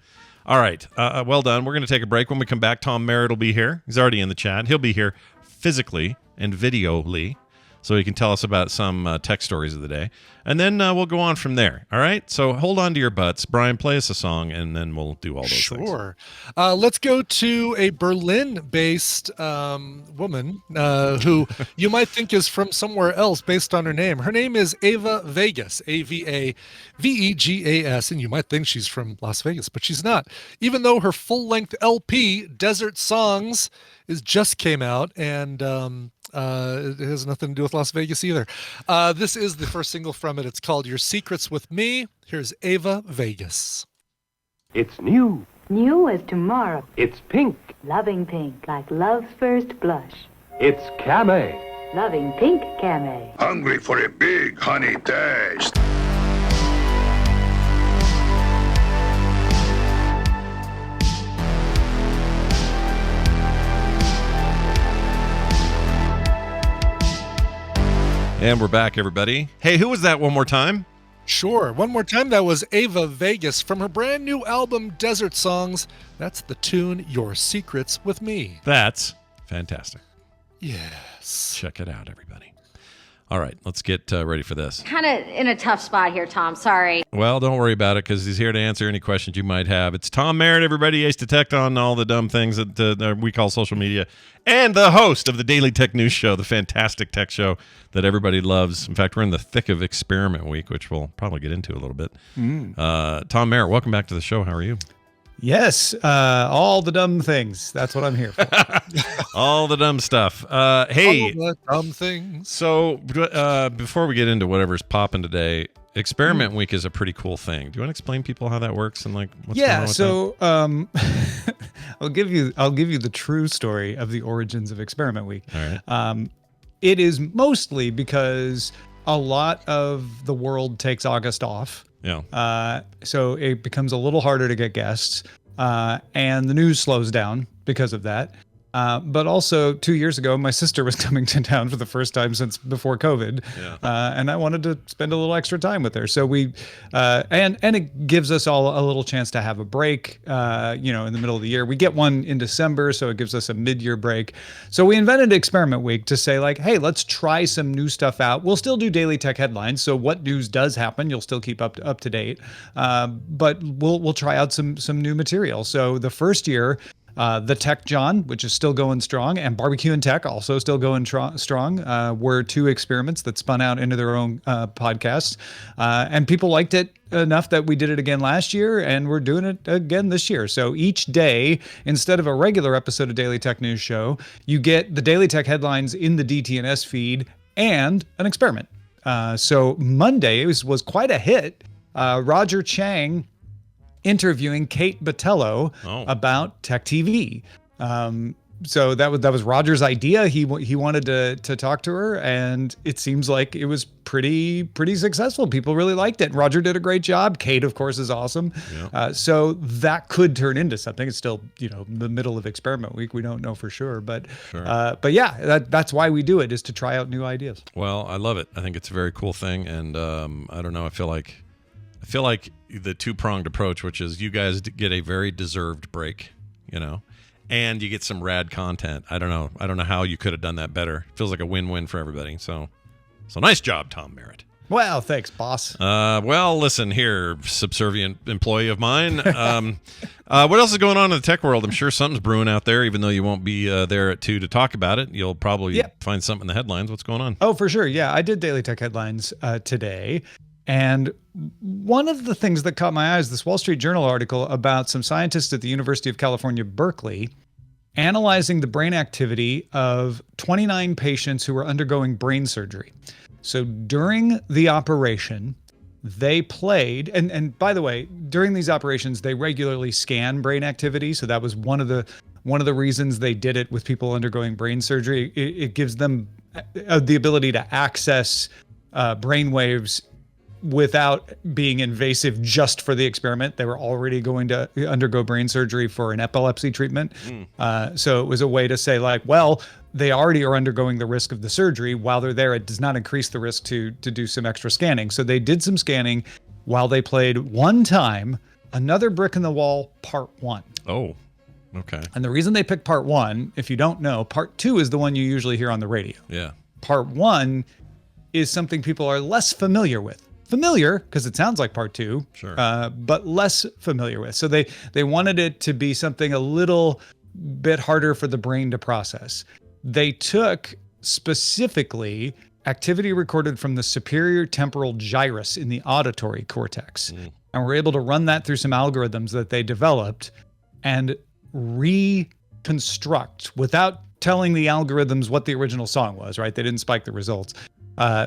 All right. Well done. We're going to take a break. When we come back, Tom Merritt will be here. He's already in the chat. He'll be here physically and videoly, so he can tell us about some tech stories of the day. And then we'll go on from there. All right? So hold on to your butts. Brian, play us a song, and then we'll do all those things. Sure. Let's go to a Berlin-based woman who you might think is from somewhere else based on her name. Her name is Ava Vegas, Avavegas, and you might think she's from Las Vegas, but she's not. Even though her full-length LP, Desert Songs, just came out, and it has nothing to do with Las Vegas either. This is the first single from it. It's called Your Secrets With Me. Here's Ava Vegas. It's new. New as tomorrow. It's pink. Loving pink like love's first blush. It's Camay. Loving pink Camay. Hungry for a big honey taste. And we're back, everybody. Hey, who was that one more time? Sure. One more time. That was Ava Vegas from her brand new album, Desert Songs. That's the tune, Your Secrets With Me. That's fantastic. Yes. Check it out, everybody. All right, let's get ready for this. Kind of in a tough spot here, Tom. Sorry. Well, don't worry about it, because he's here to answer any questions you might have. It's Tom Merritt, everybody. Ace Detect on all the dumb things that we call social media. And the host of the Daily Tech News Show, the fantastic tech show that everybody loves. In fact, we're in the thick of Experiment Week, which we'll probably get into a little bit. Tom Merritt, welcome back to the show. How are you? Yes, all the dumb things. That's what I'm here for. All the dumb stuff. Hey, all the dumb things. So before we get into whatever's popping today, Experiment Week is a pretty cool thing. Do you want to explain people how that works and like what's going on with that? I'll give you the true story of the origins of Experiment Week. All right. It is mostly because a lot of the world takes August off. Yeah. So it becomes a little harder to get guests, and the news slows down because of that. But also 2 years ago, my sister was coming to town for the first time since before COVID. Yeah. And I wanted to spend a little extra time with her. So we, and it gives us all a little chance to have a break, in the middle of the year. We get one in December, so it gives us a mid-year break. So we invented Experiment Week to say like, hey, let's try some new stuff out. We'll still do daily tech headlines. So what news does happen, you'll still keep up to date. But we'll try out some new material. So the first year, The Tech John, which is still going strong, and Barbecue and Tech, also still going strong, were two experiments that spun out into their own podcasts. And people liked it enough that we did it again last year, and we're doing it again this year. So each day, instead of a regular episode of Daily Tech News Show, you get the Daily Tech headlines in the DTNS feed and an experiment. So Monday was quite a hit. Roger Chang interviewing Kate Botello about Tech TV. So that was Roger's idea. He wanted to talk to her, and it seems like it was pretty successful. People really liked it. Roger did a great job. Kate, of course, is awesome. Yeah. So that could turn into something. It's still the middle of Experiment Week. We don't know for sure, but yeah, that's why we do it, is to try out new ideas. Well, I love it. I think it's a very cool thing, and I don't know. I feel like the two-pronged approach, which is you guys get a very deserved break, and you get some rad content. I don't know how you could have done that better. It feels like a win-win for everybody. So nice job, Tom Merritt. Well, thanks, boss. Well, listen here, subservient employee of mine. What else is going on in the tech world? I'm sure something's brewing out there, even though you won't be there at 2 to talk about it. You'll probably find something in the headlines. What's going on? Oh, for sure. Yeah, I did Daily Tech Headlines today. And one of the things that caught my eye is this Wall Street Journal article about some scientists at the University of California, Berkeley, analyzing the brain activity of 29 patients who were undergoing brain surgery. So during the operation, they played, and by the way, during these operations, they regularly scan brain activity. So that was one of the one of the reasons they did it with people undergoing brain surgery, it gives them the ability to access brain waves without being invasive just for the experiment. They were already going to undergo brain surgery for an epilepsy treatment. So it was a way to say like, well, they already are undergoing the risk of the surgery. While they're there, it does not increase the risk to do some extra scanning. So they did some scanning while they played one time Another Brick in the Wall Part 1. Oh, okay. And the reason they picked Part 1, if you don't know, Part 2 is the one you usually hear on the radio. Yeah. Part 1 is something people are less familiar with. Familiar, because it sounds like Part 2, sure. But less familiar with. So they wanted it to be something a little bit harder for the brain to process. They took specifically activity recorded from the superior temporal gyrus in the auditory cortex, and were able to run that through some algorithms that they developed and reconstruct, without telling the algorithms what the original song was, right? They didn't spike the results.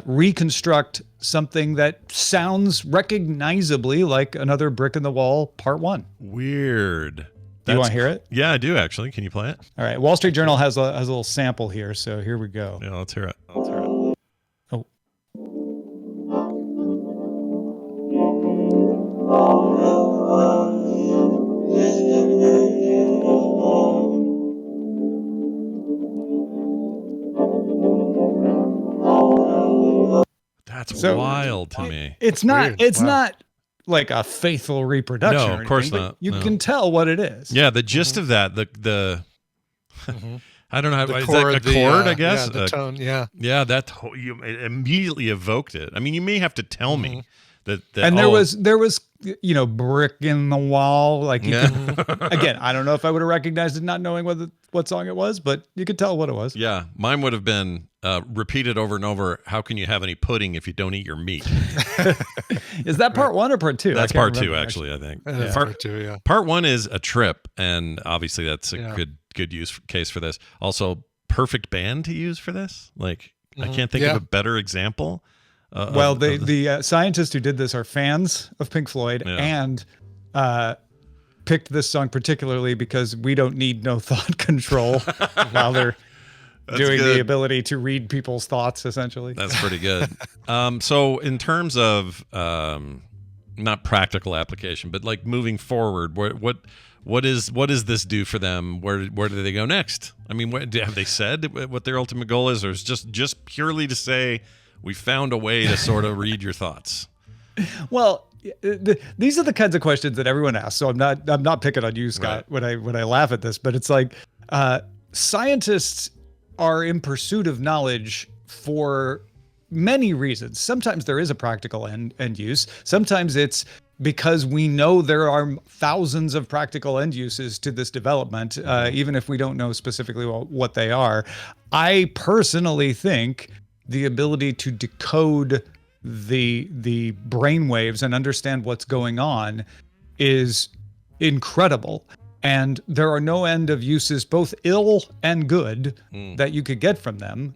Reconstruct something that sounds recognizably like Another Brick in the Wall Part 1. Weird. Do you want to hear it? Yeah, I do actually. Can you play it? All right. Wall Street Journal has a little sample here, so here we go. Yeah, let's hear it. Oh. That's wild to me. It's not. It's not like a faithful reproduction. No, of course not. You can tell what it is. Yeah, the gist of that, the I don't know how The is chord, that a chord, I guess? Yeah, the tone, yeah. Yeah, you immediately evoked it. I mean, you may have to tell me that and there was brick in the wall. Like, you can, again, I don't know if I would have recognized it not knowing what song it was, but you could tell what it was. Yeah, mine would have been repeated over and over. How can you have any pudding if you don't eat your meat? Is that Part 1 or Part 2? That's Part 2, actually, I think. Part 2, yeah. Part 1 is a trip, and obviously that's a good use case for this. Also, perfect band to use for this. Like, I can't think of a better example. The scientists who did this are fans of Pink Floyd and picked this song particularly because we don't need no thought control while they're doing the ability to read people's thoughts, essentially. That's pretty good. So in terms of not practical application, but like moving forward, what does this do for them? Where do they go next? I mean, have they said what their ultimate goal is, or is just purely to say we found a way to sort of read your thoughts? Well, these are the kinds of questions that everyone asks. So I'm not picking on you, Scott, when I laugh at this, but it's like scientists are in pursuit of knowledge for many reasons. Sometimes there is a practical end use. Sometimes it's because we know there are thousands of practical end uses to this development, even if we don't know specifically what they are. I personally think the ability to decode the brain waves and understand what's going on is incredible. And there are no end of uses, both ill and good, that you could get from them.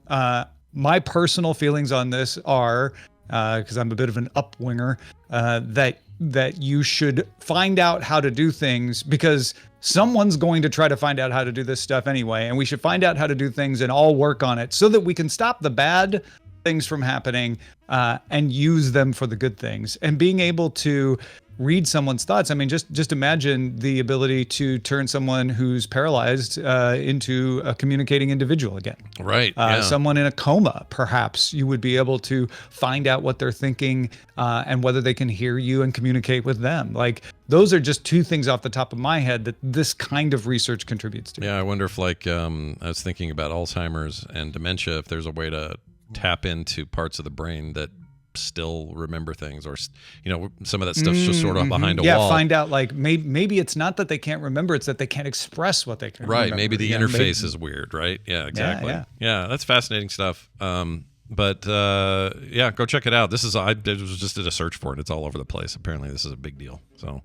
My personal feelings on this are, because I'm a bit of an upwinger, that you should find out how to do things, because someone's going to try to find out how to do this stuff anyway. And we should find out how to do things and all work on it so that we can stop the bad things from happening and use them for the good things. And being able to read someone's thoughts. I mean, just imagine the ability to turn someone who's paralyzed into a communicating individual again. Right. Someone in a coma, perhaps you would be able to find out what they're thinking and whether they can hear you and communicate with them. Like, those are just two things off the top of my head that this kind of research contributes to. Yeah, I wonder if, like, I was thinking about Alzheimer's and dementia, if there's a way to tap into parts of the brain that still remember things, or some of that stuff's just sort of behind a wall. Find out, like, maybe it's not that they can't remember, it's that they can't express what they can remember. Maybe the interface is weird, right? Yeah, exactly. Yeah, that's fascinating stuff. But go check it out. I just did a search for it. It's all over the place. Apparently this is a big deal, so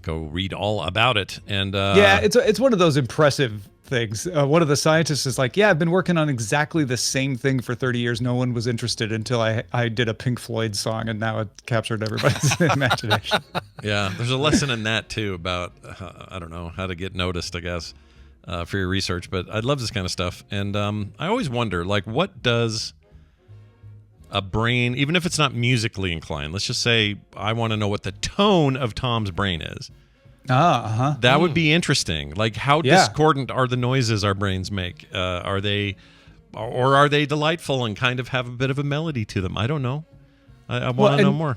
go read all about it. And it's one of those impressive things. One of the scientists is like, I've been working on exactly the same thing for 30 years. No one was interested until I did a Pink Floyd song, and now it captured everybody's imagination. Yeah, there's a lesson in that too about I don't know, how to get noticed, I guess. for your research. But I love this kind of stuff, and I always wonder, like, what does a brain, even if it's not musically inclined, let's just say I want to know what the tone of Tom's brain is. That would be interesting. Like, how discordant are the noises our brains make? Are they delightful and kind of have a bit of a melody to them? I don't know. I want to know more.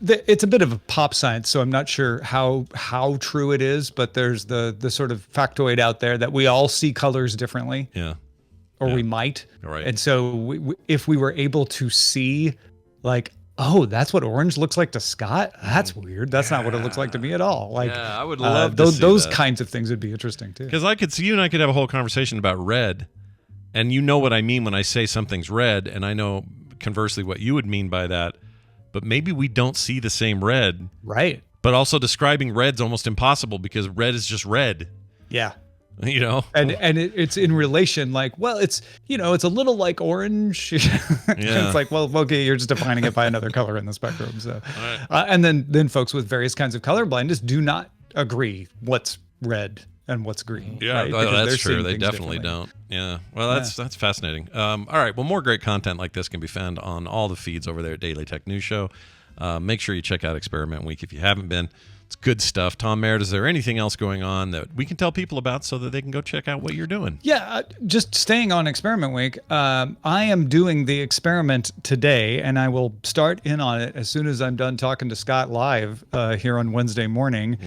It's a bit of a pop science, so I'm not sure how true it is, but there's the sort of factoid out there that we all see colors differently. Yeah. Or we might. Right. And so if we were able to see, like, oh, that's what orange looks like to Scott? That's weird. That's not what it looks like to me at all. Like, I would love to those see those that. kinds of things would be interesting too. Because I could see you and I could have a whole conversation about red, and you know what I mean when I say something's red, and I know conversely what you would mean by that. But maybe we don't see the same red. Right. But also describing red's almost impossible because red is just red. Yeah. You know? And it's in relation, like, well, it's, it's a little like orange. It's like, well, okay, you're just defining it by another color in the spectrum. So, and then folks with various kinds of color blindness do not agree what's red and what's green. Yeah, right? that's true. They definitely don't. Yeah. Well, that's fascinating. All right. Well, more great content like this can be found on all the feeds over there at Daily Tech News Show. Make sure you check out Experiment Week if you haven't been. It's good stuff. Tom Merritt, is there anything else going on that we can tell people about so that they can go check out what you're doing? Yeah, just staying on Experiment Week, I am doing the experiment today, and I will start in on it as soon as I'm done talking to Scott live here on Wednesday morning.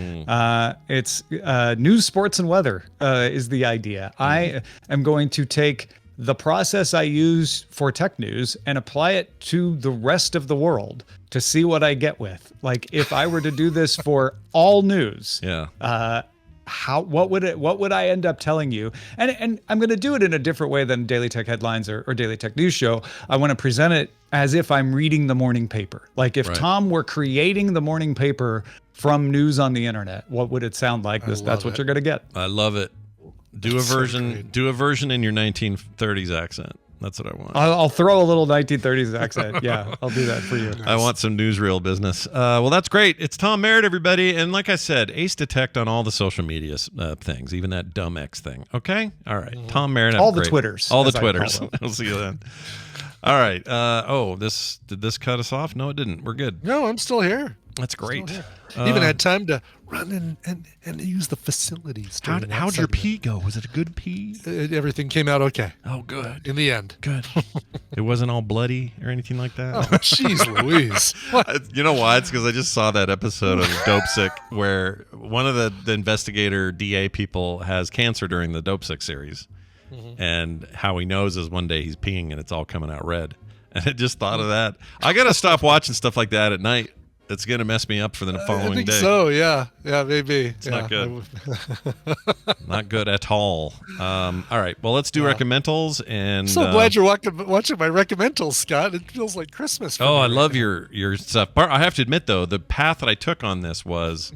It's news, sports, and weather is the idea. I am going to take the process I use for tech news and apply it to the rest of the world to see what I get with. Like, if I were to do this for all news, what would I end up telling you? And I'm going to do it in a different way than Daily Tech Headlines or Daily Tech News Show. I want to present it as if I'm reading the morning paper. Like, if Tom were creating the morning paper from news on the internet, what would it sound like? That's what you're going to get. I love it. Do a version in your 1930s accent. That's what I want. I'll throw a little 1930s accent. Yeah, I'll do that for you. I want some newsreel business. Well, that's great. It's Tom Merritt, everybody. And like I said, Ace Detect on all the social media things, even that dumb X thing. Okay? All right. Tom Merritt. All the Twitters. All the Twitters. We'll see you then. All right. Did this cut us off? No, it didn't. We're good. No, I'm still here. That's great. Even had time to run and use the facilities. How'd your pee go? Was it a good pee? Everything came out okay. Oh, good. In the end. Good. It wasn't all bloody or anything like that? Oh, jeez Louise. What? You know why? It's because I just saw that episode of Dope Sick where one of the investigator DA people has cancer during the Dope Sick series. And how he knows is one day he's peeing and it's all coming out red. And I just thought of that. I got to stop watching stuff like that at night. It's going to mess me up for the following I think day. So, yeah. Yeah, maybe. It's not good. Not good at all. All right. Well, let's do Recommendals. And I'm so glad you're watching my Recommendals, Scott. It feels like Christmas for me. I love your stuff. I have to admit, though, the path that I took on this was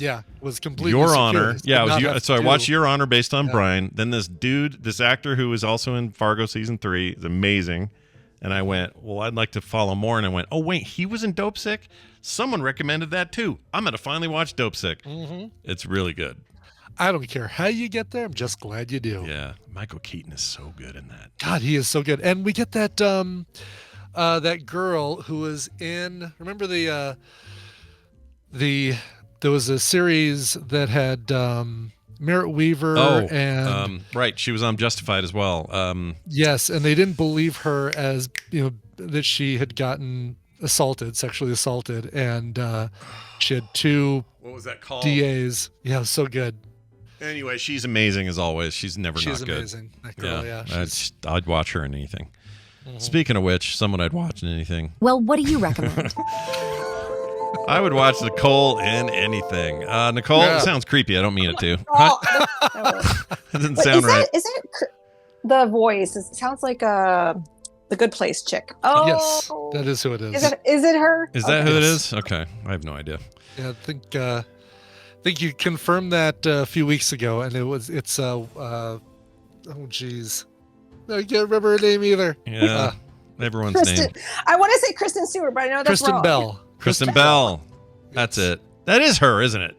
completely Your Honor. Yeah, it was so I watched Your Honor based on Brian. Then this actor who was also in Fargo season 3 is amazing. And I went, well, I'd like to follow more. And I went, oh, wait, he was in Dope Sick? Someone recommended that, too. I'm going to finally watch Dope Sick. It's really good. I don't care how you get there. I'm just glad you do. Yeah. Michael Keaton is so good in that. God, he is so good. And we get that that girl who was in, remember there was a series that had Merritt Weaver and right, she was on Justified as well. Yes, and they didn't believe her as that she had gotten sexually assaulted, and she had two what was that called? DAs. Yeah, it was so good. Anyway, she's amazing as always. She's never not good. She's amazing. That girl, yeah. I'd watch her in anything. Speaking of which, someone I'd watch in anything. Well, what do you recommend? I would watch Nicole in anything. Nicole, it sounds creepy. I don't mean it to. It doesn't sound right. Isn't it the voice? It sounds like the Good Place chick. Oh, yes, that is who it is. Is it her? Is that who it is? Okay, I have no idea. Yeah, I think you confirmed that a few weeks ago, and it's oh geez, I can't remember her name either. Yeah, everyone's name. I want to say Kristen Stewart, but I know that's Kristen wrong. Bell. Kristen Bell. That's it. That is her, isn't it?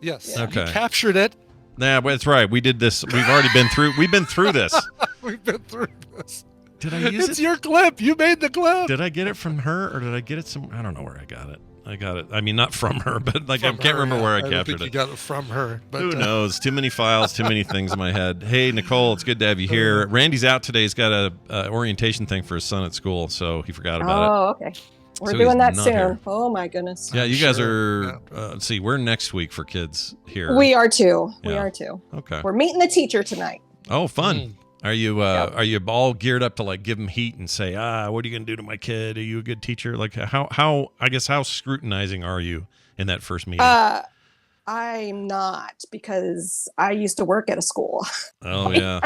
Yes. Okay. You captured it. Nah, but that's right. We did this. We've already been through. We've been through this. We've been through this. Did I use It's your clip. You made the clip. Did I get it from her or did I get it I don't know where I got it. I got it. I mean, not from her, but like I can't remember where I captured You got it from her. But, who knows? Too many files, too many things in my head. Hey, Nicole, it's good to have you here. Randy's out today. He's got a orientation thing for his son at school, so he forgot about it. Oh, okay. We're So doing he's that not soon. here. Oh my goodness. Yeah, you guys are. Let's see, we're next week for kids here. We are too. We Yeah. are too. Okay. We're meeting the teacher tonight. Oh, fun. Are you all geared up to like give him heat and say, what are you gonna do to my kid? Are you a good teacher? Like how scrutinizing are you in that first meeting? I'm not, because I used to work at a school. Oh yeah.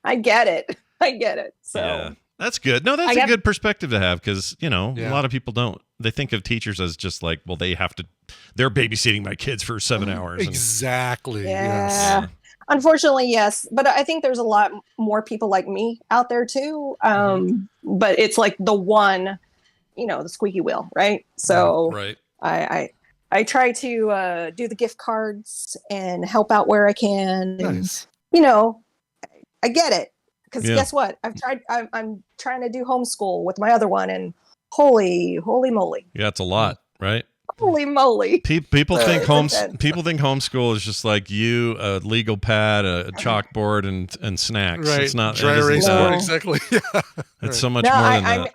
I get it. I get it. So yeah. That's good. No, that's a good perspective to have because, a lot of people don't. They think of teachers as just like, well, they're babysitting my kids for 7 hours. Exactly. Yeah. Unfortunately, yes. But I think there's a lot more people like me out there too. But it's like the one, the squeaky wheel, right? So right. I try to do the gift cards and help out where I can. Nice. And, I get it. Because Yeah. guess what? I'm trying to do homeschool with my other one, and holy moly. Yeah, it's a lot, right? Holy moly. People So think it's intense. people think homeschool is just like you, a legal pad, a chalkboard, and snacks. Right. It's not Dry it isn't erase that. board, exactly. Yeah. It's so much more than that.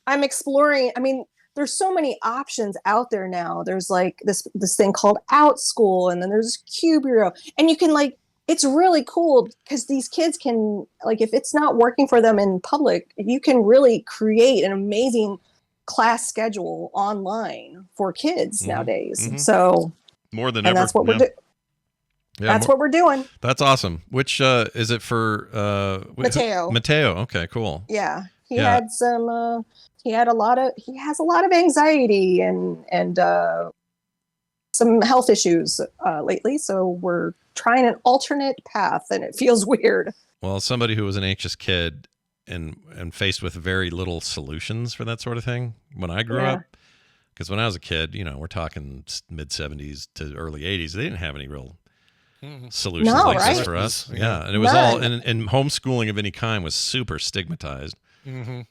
I'm exploring. I mean, there's so many options out there now. There's like this thing called OutSchool, and then there's Cube Bureau, and you can it's really cool because these kids can, if it's not working for them in public, you can really create an amazing class schedule online for kids nowadays. Mhm. So More than and ever. that's what we're doing. Yeah, That's what we're doing. That's awesome. Which is it for? Mateo. Mateo. Okay, cool. Yeah, he Yeah. had some. He has a lot of anxiety and some health issues lately. So we're trying an alternate path, and it feels weird. Well, somebody who was an anxious kid and faced with very little solutions for that sort of thing when I grew up, because when I was a kid, we're talking mid 70s to early 80s, they didn't have any real solutions like this for us. Yeah, and it was all and homeschooling of any kind was super stigmatized.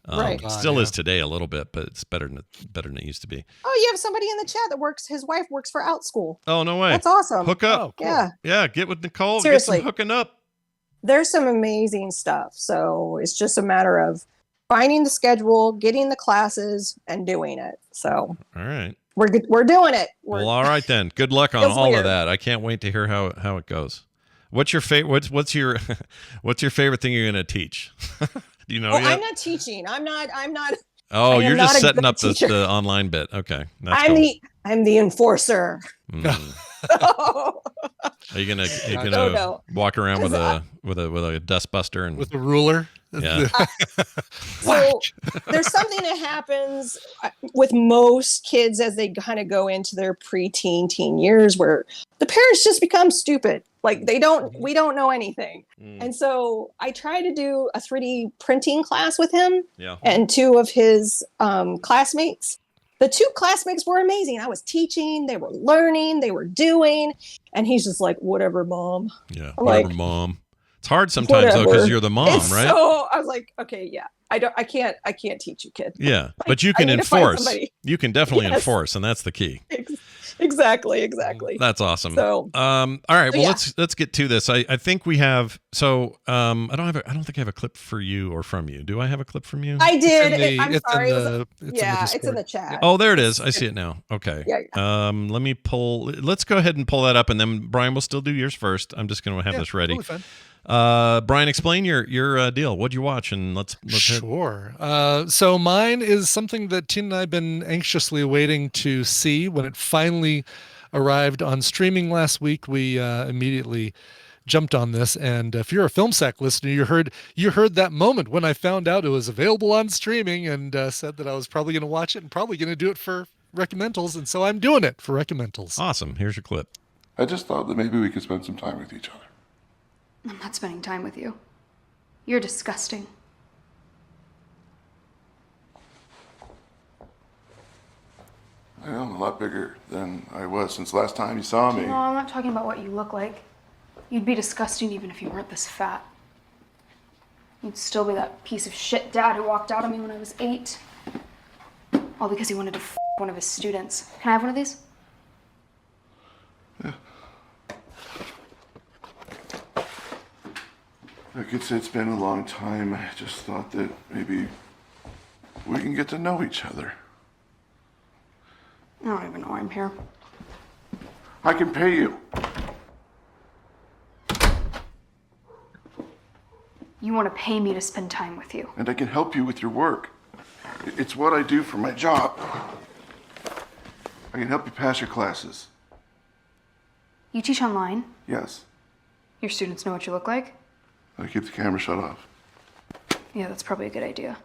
Right. Still is today a little bit, but it's better than it used to be. Oh, you have somebody in the chat that his wife works for OutSchool. Oh, no way. That's awesome. Hook up. Oh, cool. Yeah. Yeah, get with Nicole. Seriously. Get some hooking up. There's some amazing stuff. So it's just a matter of finding the schedule, getting the classes, and doing it. So All right. we're doing it. Well, all right then. Good luck on Feels all of weird. that. I can't wait to hear how it goes. What's your favorite? What's your what's your favorite thing you're going to teach? Do you know yet? I'm not teaching. I'm not. Oh, I am you're not just a setting good up teacher. the online bit. Okay, that's I'm cool. the enforcer. Mm. Are you gonna No. walk around with 'Cause a dust buster and With a ruler. yeah? So there's something that happens with most kids as they kind of go into their preteen, teen years, where the parents just become stupid. Like we don't know anything. And so I tried to do a 3D printing class with him and two of his classmates. The two classmates were amazing. I was teaching, they were learning, they were doing, and he's just like, whatever, mom. Yeah, I'm whatever, like, mom. It's hard sometimes though because whatever. you're the mom, It's right? So I was like, okay, yeah. I can't teach you, kid. Yeah, but you can I need to find enforce. somebody. You can definitely Yes. enforce, and that's the key. Exactly. That's awesome. So, all right. so Well, yeah. let's get to this. I think we have. So, I don't think I have a clip for you or from you. Do I have a clip from you? I did. It's I'm sorry. it's in the it's in the chat. Oh, there it is. I see it now. Okay. Yeah. Let me pull. Let's go ahead and pull that up, and then Brian will still do yours first. I'm just going to have this ready. Totally fine. Brian, explain your deal. What'd you watch? And let's Sure. So mine is something that Tina and I have been anxiously awaiting to see. When it finally arrived on streaming last week, we immediately jumped on this. And if you're a FilmSack listener, you heard that moment when I found out it was available on streaming, and said that I was probably going to watch it and probably going to do it for Recommendals. And so I'm doing it for Recommendals. Awesome. Here's your clip. I just thought that maybe we could spend some time with each other. I'm not spending time with you. You're disgusting. I know I'm a lot bigger than I was since last time you saw me. No, I'm not talking about what you look like. You'd be disgusting even if you weren't this fat. You'd still be that piece of shit dad who walked out on me when I was 8. All because he wanted to f one of his students. Can I have one of these? Yeah. Like it's been a long time. I just thought that maybe we can get to know each other. I don't even know why I'm here. I can pay you. You want to pay me to spend time with you. And I can help you with your work. It's what I do for my job. I can help you pass your classes. You teach online? Yes. Your students know what you look like? I keep the camera shut off. Yeah, that's probably a good idea.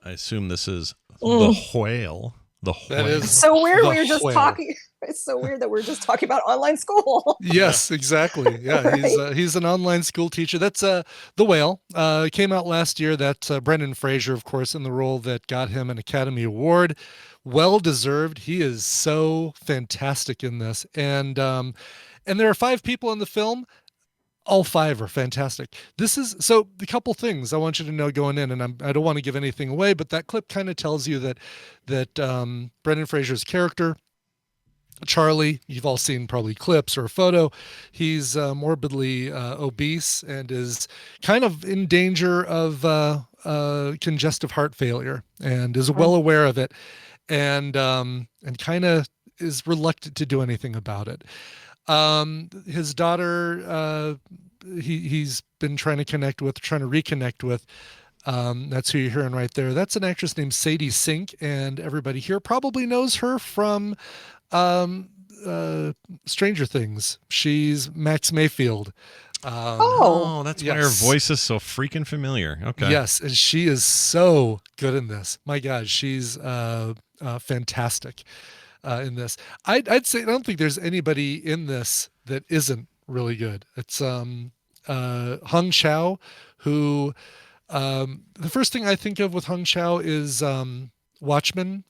I assume this is the whale. The whale. That is It's so weird. the We were just whale. talking. It's so weird that we're just talking about online school. Yes, exactly. Yeah, Right. he's an online school teacher. That's The Whale. Came out last year. That's Brendan Fraser, of course, in the role that got him an Academy Award. Well deserved. He is so fantastic in this. And there are 5 people in the film. All 5 are fantastic. This is so a couple things I want you to know going in, and I don't want to give anything away, but that clip kind of tells you that Brendan Fraser's character, Charlie, you've all seen probably clips or a photo. He's morbidly obese and is kind of in danger of congestive heart failure, and is well aware of it, and kind of is reluctant to do anything about it. His daughter, he's been trying to reconnect with. That's who you're hearing right there. That's an actress named Sadie Sink, and everybody here probably knows her from Stranger Things. She's Max Mayfield. That's why her yes. voice is so freaking familiar. Okay. Yes, and she is so good in this. My God, she's fantastic in this. I'd say I don't think there's anybody in this that isn't really good. It's Hung Chau, who the first thing I think of with Hung Chau is Watchmen.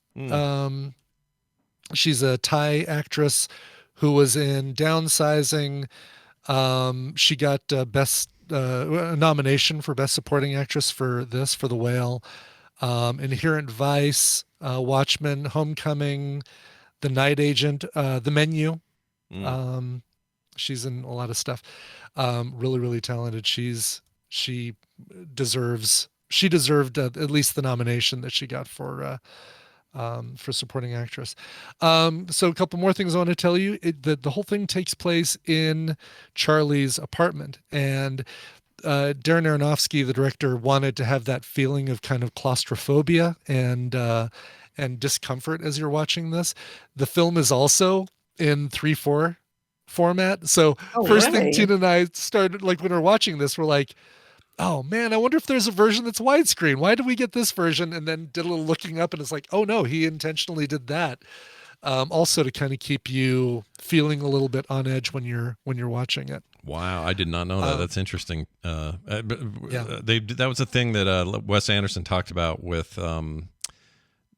She's a Thai actress who was in Downsizing. She got a nomination for Best Supporting Actress for The Whale. Inherent Vice, Watchmen, Homecoming, The Night Agent, The Menu. She's in a lot of stuff. Really, really talented. She deserved at least the nomination that she got for supporting actress. So a couple more things I want to tell you. The whole thing takes place in Charlie's apartment, and Darren Aronofsky, the director, wanted to have that feeling of kind of claustrophobia and discomfort as you're watching this. The film is also in 3:4 format. So first thing Tina and I started, like, when we're watching this, we're like, oh man, I wonder if there's a version that's widescreen. Why did we get this version? And then did a little looking up, and it's like, oh no, he intentionally did that. Also to kind of keep you feeling a little bit on edge when you're watching it. Wow, I did not know that. That's interesting. Yeah. That was a thing that Wes Anderson talked about with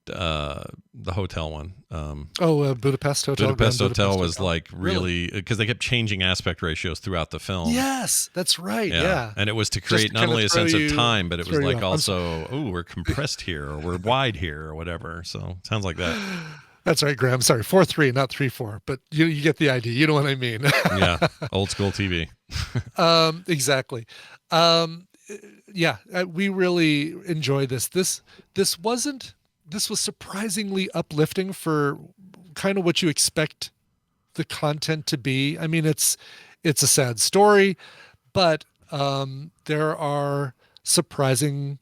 the hotel one. Budapest Hotel. Budapest Hotel was like really, because they kept changing aspect ratios throughout the film. Yes, that's right. Yeah. And it was to create not only a sense of time, but it was like also, we're compressed here, or we're wide here, or whatever. So sounds like that. That's right, Graham. Sorry, 4:3, not 3:4, but you get the idea. You know what I mean? Yeah, old school TV. Exactly. We really enjoy this. This was surprisingly uplifting for kind of what you expect the content to be. I mean, it's a sad story, but there are surprising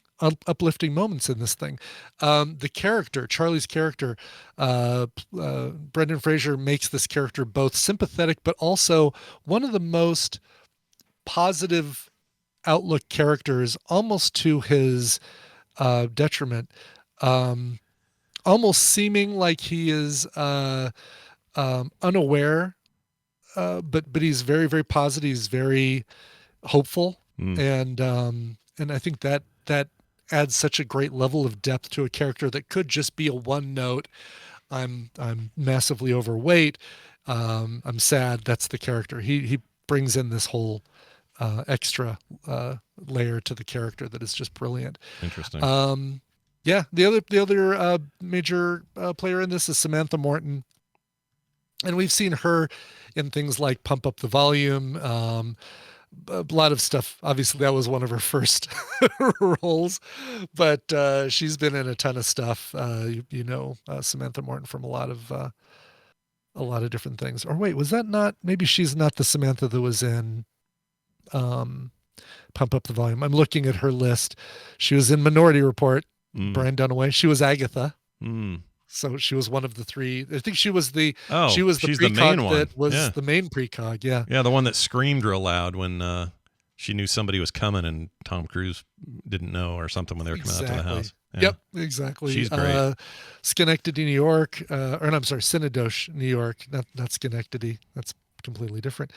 uplifting moments in this thing. The character, Charlie's character, Brendan Fraser makes this character both sympathetic, but also one of the most positive outlook characters, almost to his detriment. Almost seeming like he is unaware, but he's very, very positive. He's very hopeful, and I think that adds such a great level of depth to a character that could just be a one note. I'm massively overweight. I'm sad. That's the character. brings in this whole extra layer to the character that is just brilliant. Interesting. Yeah, the other major player in this is Samantha Morton, and we've seen her in things like Pump Up the Volume, a lot of stuff. Obviously, that was one of her first roles, but she's been in a ton of stuff. Samantha Morton from a lot of different things. Or wait, was that not? Maybe she's not the Samantha that was in Pump Up the Volume. I'm looking at her list. She was in Minority Report. Brian Dunaway. She was Agatha. So she was one of the three. I think she was the she's the main one. That was the main precog. Yeah. Yeah, the one that screamed real loud when she knew somebody was coming and Tom Cruise didn't know or something when they were coming out to the house. Yeah. Yep, exactly. She's great. Schenectady, New York, Synecdoche, New York. Not Schenectady. That's completely different.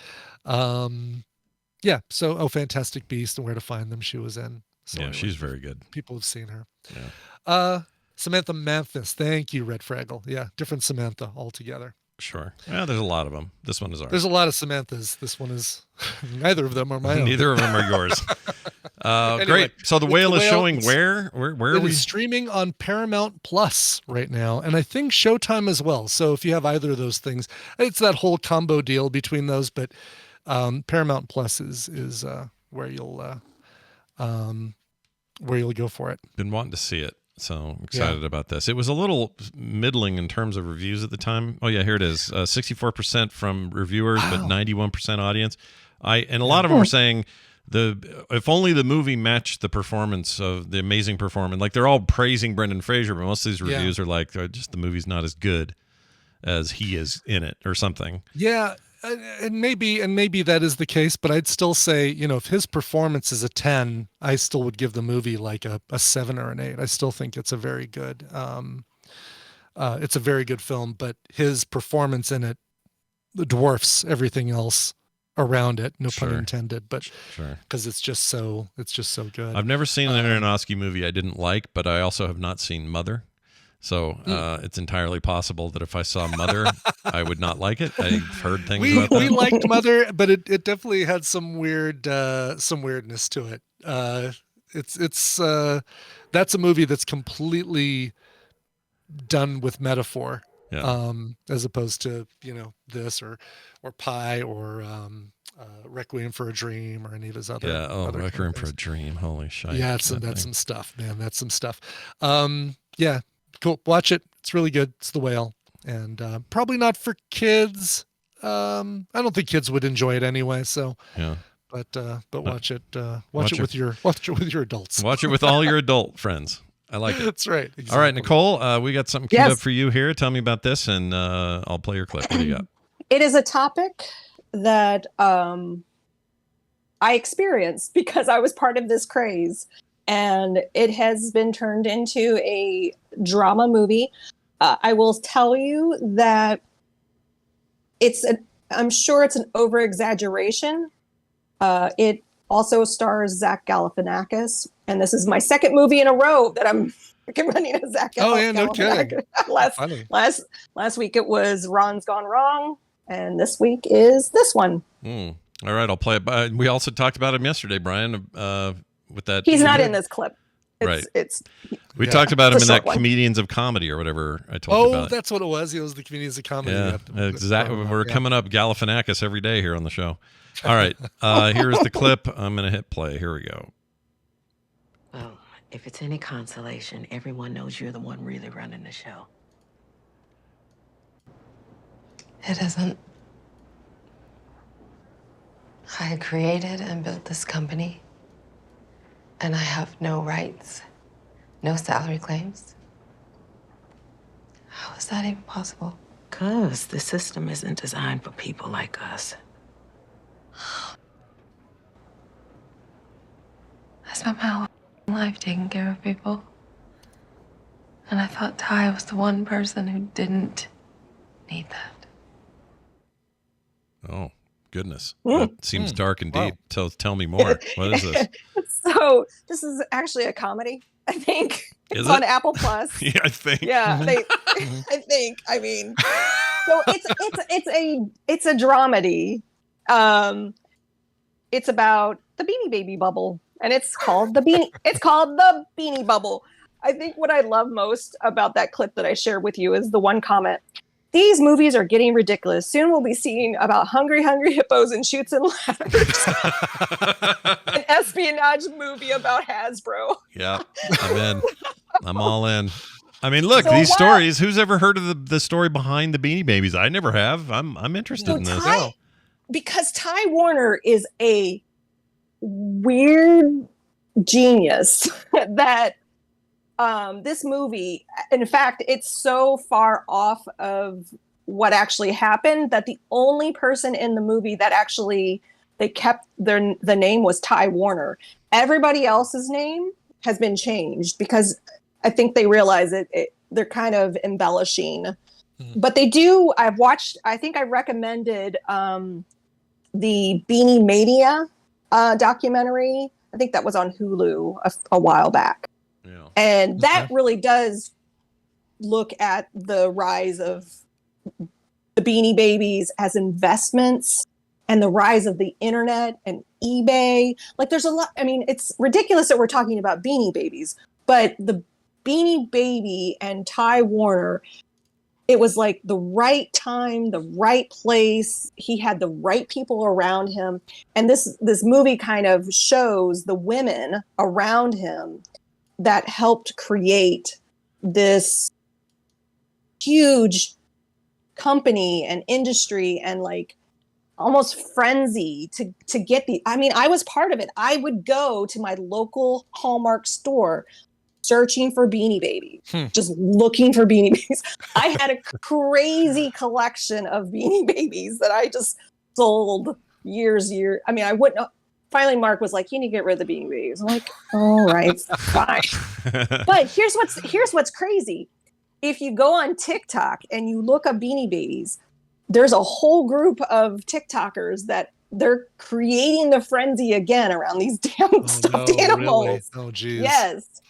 Yeah. So, Fantastic Beast and Where to Find Them. She was in. So yeah, she's very good. People have seen her. Yeah. Samantha Mathis. Thank you, Red Fraggle. Yeah, different Samantha altogether. Sure. Yeah, there's a lot of them. This one is ours. There's a lot of Samanthas. This one is neither of them are my own. Neither of them are yours. Anyway, great. So the Whale is showing where are we? It is streaming on Paramount Plus right now, and I think Showtime as well. So if you have either of those things, it's that whole combo deal between those. But Paramount Plus is where you'll go for it. Been wanting to see it. So excited about this. It was a little middling in terms of reviews at the time. Oh yeah, here it is. 64% from reviewers, but 91% audience. And a lot of them were saying if only the movie matched the performance of the amazing performance. Like they're all praising Brendan Fraser, but most of these reviews are like just the movie's not as good as he is in it or something. Yeah. And maybe that is the case, but I'd still say, if his performance is a 10, I still would give the movie like a 7 or an 8. I still think it's a very good, film, but his performance in it dwarfs everything else around it. No pun intended, but because it's just so good. I've never seen an Aronofsky movie I didn't like, but I also have not seen Mother. So it's entirely possible that if I saw Mother, I would not like it. I've heard things about that. We liked Mother, but it definitely had some weirdness to it. It's that's a movie that's completely done with metaphor, as opposed to this or Pi or Requiem for a Dream or any of his other. Yeah. Oh, other Requiem for a Dream. Holy shit. Yeah, that's some stuff, man. That's some stuff. Yeah. Cool. Watch it. It's really good. It's The Whale, and probably not for kids. I don't think kids would enjoy it anyway. So yeah. But watch it. Watch it with your adults. Watch it with all your adult friends. I like it. That's right. Exactly. All right, Nicole. We got something queued up for you here. Tell me about this, and I'll play your clip. What do you got? It is a topic that I experienced because I was part of this craze. And it has been turned into a drama movie. I will tell you that I'm sure it's an over-exaggeration. It also stars Zach Galifianakis, and this is my second movie in a row that I'm recommending a Zach Galifianakis. Oh yeah, no kidding. Last week it was Ron's Gone Wrong, and this week is this one. All right, I'll play it. We also talked about him yesterday, Brian. With that, he's not in this clip. Right. We talked about him in that Comedians of Comedy or whatever I told you about. Oh, that's what it was. It was the Comedians of Comedy. Yeah, exactly. We're coming up Galifianakis every day here on the show. All right, here's the clip. I'm going to hit play. Here we go. Well, if it's any consolation, everyone knows you're the one really running the show. It isn't. I created and built this company. And I have no rights, no salary claims. How is that even possible? 'Cause the system isn't designed for people like us. I spent my whole life taking care of people. And I thought Ty was the one person who didn't need that. Oh, goodness. That seems dark and deep. Wow. Tell me more. What is this? So this is actually a comedy, I think. It's on Apple Plus. Yeah, I think. Yeah, I think. I mean, so it's a dramedy. it's about the Beanie Baby bubble, and it's called the Beanie Bubble. I think what I love most about that clip that I shared with you is the one comment. These movies are getting ridiculous. Soon we'll be seeing about hungry hippos and shoots and ladders. An espionage movie about Hasbro. Yeah, I'm in. I'm all in. I mean, look, these stories. Who's ever heard of the story behind the Beanie Babies? I never have. I'm interested in this. Because Ty Warner is a weird genius that this movie, in fact, it's so far off of what actually happened that the only person in the movie that actually they kept the name was Ty Warner. Everybody else's name has been changed because I think they realize they're kind of embellishing. But they do. I think I recommended the Beanie Mania documentary. I think that was on Hulu a while back. Yeah. And that really does look at the rise of the Beanie Babies as investments and the rise of the internet and eBay. Like there's a lot. I mean, it's ridiculous that we're talking about Beanie Babies, but the Beanie Baby and Ty Warner, it was like the right time, the right place. He had the right people around him. And this movie kind of shows the women around him that helped create this huge company and industry and like almost frenzy to get I was part of it. I would go to my local Hallmark store searching for Beanie Babies, just looking for Beanie Babies. I had a crazy collection of Beanie Babies that I just sold years. I mean, I wouldn't know. Finally, Mark was like, you need to get rid of the Beanie Babies. I'm like, all right, fine. But here's what's crazy. If you go on TikTok and you look up Beanie Babies, there's a whole group of TikTokers that they're creating the frenzy again around these damn stuffed animals. Really? Oh, geez. Yes.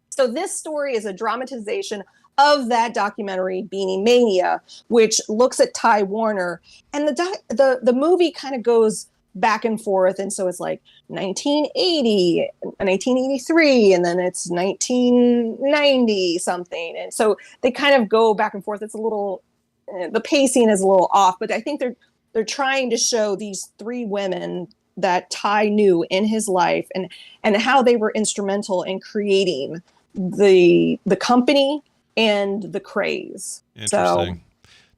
So this story is a dramatization of that documentary Beanie Mania, which looks at Ty Warner, and the movie kind of goes back and forth, and so it's like 1980, 1983, and then it's 1990 something, and so they kind of go back and forth. It's a little, the pacing is a little off, but I think they're trying to show these three women that Ty knew in his life and how they were instrumental in creating the company and the craze. Interesting.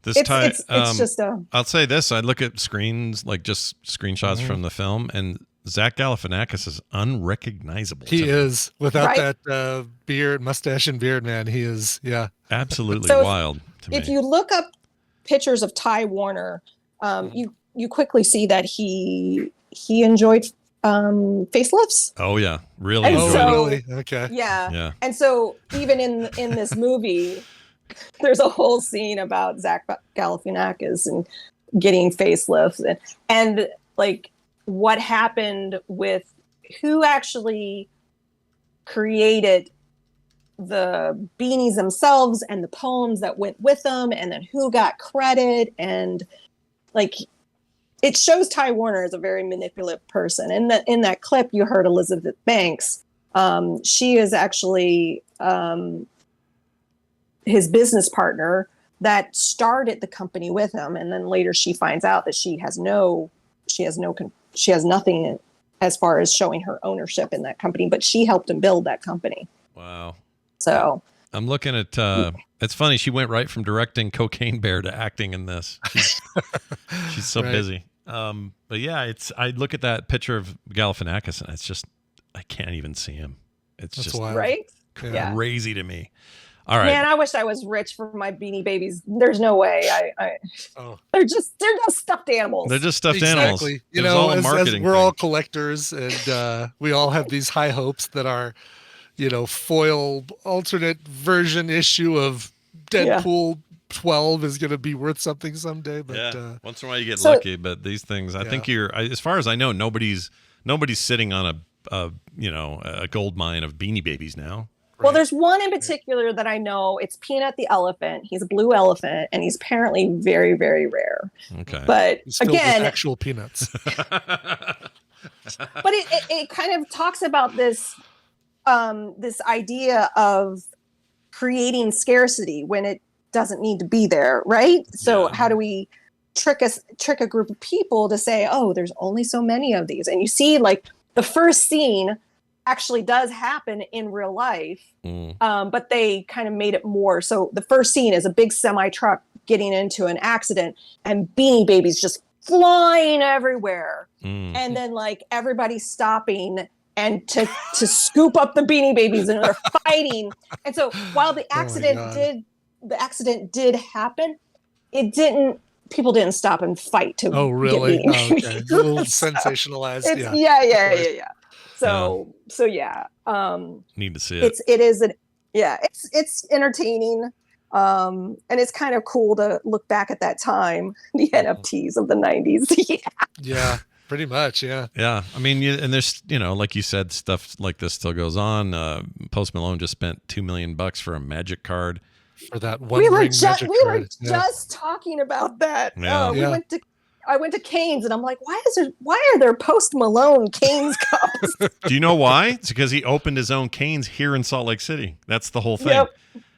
So it's just I'll say this. I look at screens, like just screenshots from the film, and Zach Galifianakis is unrecognizable. He is. Without that beard, mustache and beard, man, he is, yeah. Absolutely wild to me. If you look up pictures of Ty Warner, you quickly see that he enjoyed facelifts. Oh yeah, really and enjoyed so, it. Really? Okay. Yeah. And so even in this movie, there's a whole scene about Zach Galifianakis and getting facelifts and like what happened with who actually created the beanies themselves and the poems that went with them, and then who got credit, and like it shows Ty Warner as a very manipulative person. And in that clip you heard Elizabeth Banks. She is actually his business partner that started the company with him, and then later she finds out that she has nothing as far as showing her ownership in that company, but she helped him build that company. Wow. So I'm looking at it's funny, she went right from directing Cocaine Bear to acting in this. She's so busy. But yeah, I look at that picture of Galifianakis and it's just I can't even see him. It's That's just wild. Right? Crazy to me. All right. Man, I wish I was rich for my Beanie Babies. There's no way. They're just stuffed animals. They're just stuffed animals. You It was know, all a as marketing we're thing. all collectors, and we all have these high hopes that our, foil alternate version issue of Deadpool 12 is going to be worth something someday. But once in a while you get lucky, but these things, I think as far as I know, nobody's sitting on a gold mine of Beanie Babies now. Well, there's one in particular that I know. It's Peanut the elephant. He's a blue elephant, and he's apparently very, very rare. Okay. But He's filled with again, actual peanuts. but it kind of talks about this this idea of creating scarcity when it doesn't need to be there, right? So how do we trick a group of people to say, oh, there's only so many of these? And you see, like, the first scene actually does happen in real life, but they kind of made it more. So the first scene is a big semi truck getting into an accident, and Beanie Babies just flying everywhere, and then like everybody stopping and to scoop up the Beanie Babies, and they're fighting. And so while the accident did happen, people didn't stop and fight to Oh, really? get Beanie Okay. Babies. A little sensationalized. It's, yeah. So need to see it. It's entertaining. And it's kind of cool to look back at that time, the NFTs of the 90s. Yeah, pretty much. Yeah. Yeah. I mean, and there's, like you said, stuff like this still goes on. Post Malone just spent $2 million for a magic card. For that one we were ring just magic card. just talking about that. Yeah. I went to Cane's, and I'm like, why are there Post Malone Cane's cups? Do you know why? It's because he opened his own Cane's here in Salt Lake City. That's the whole thing. Yep.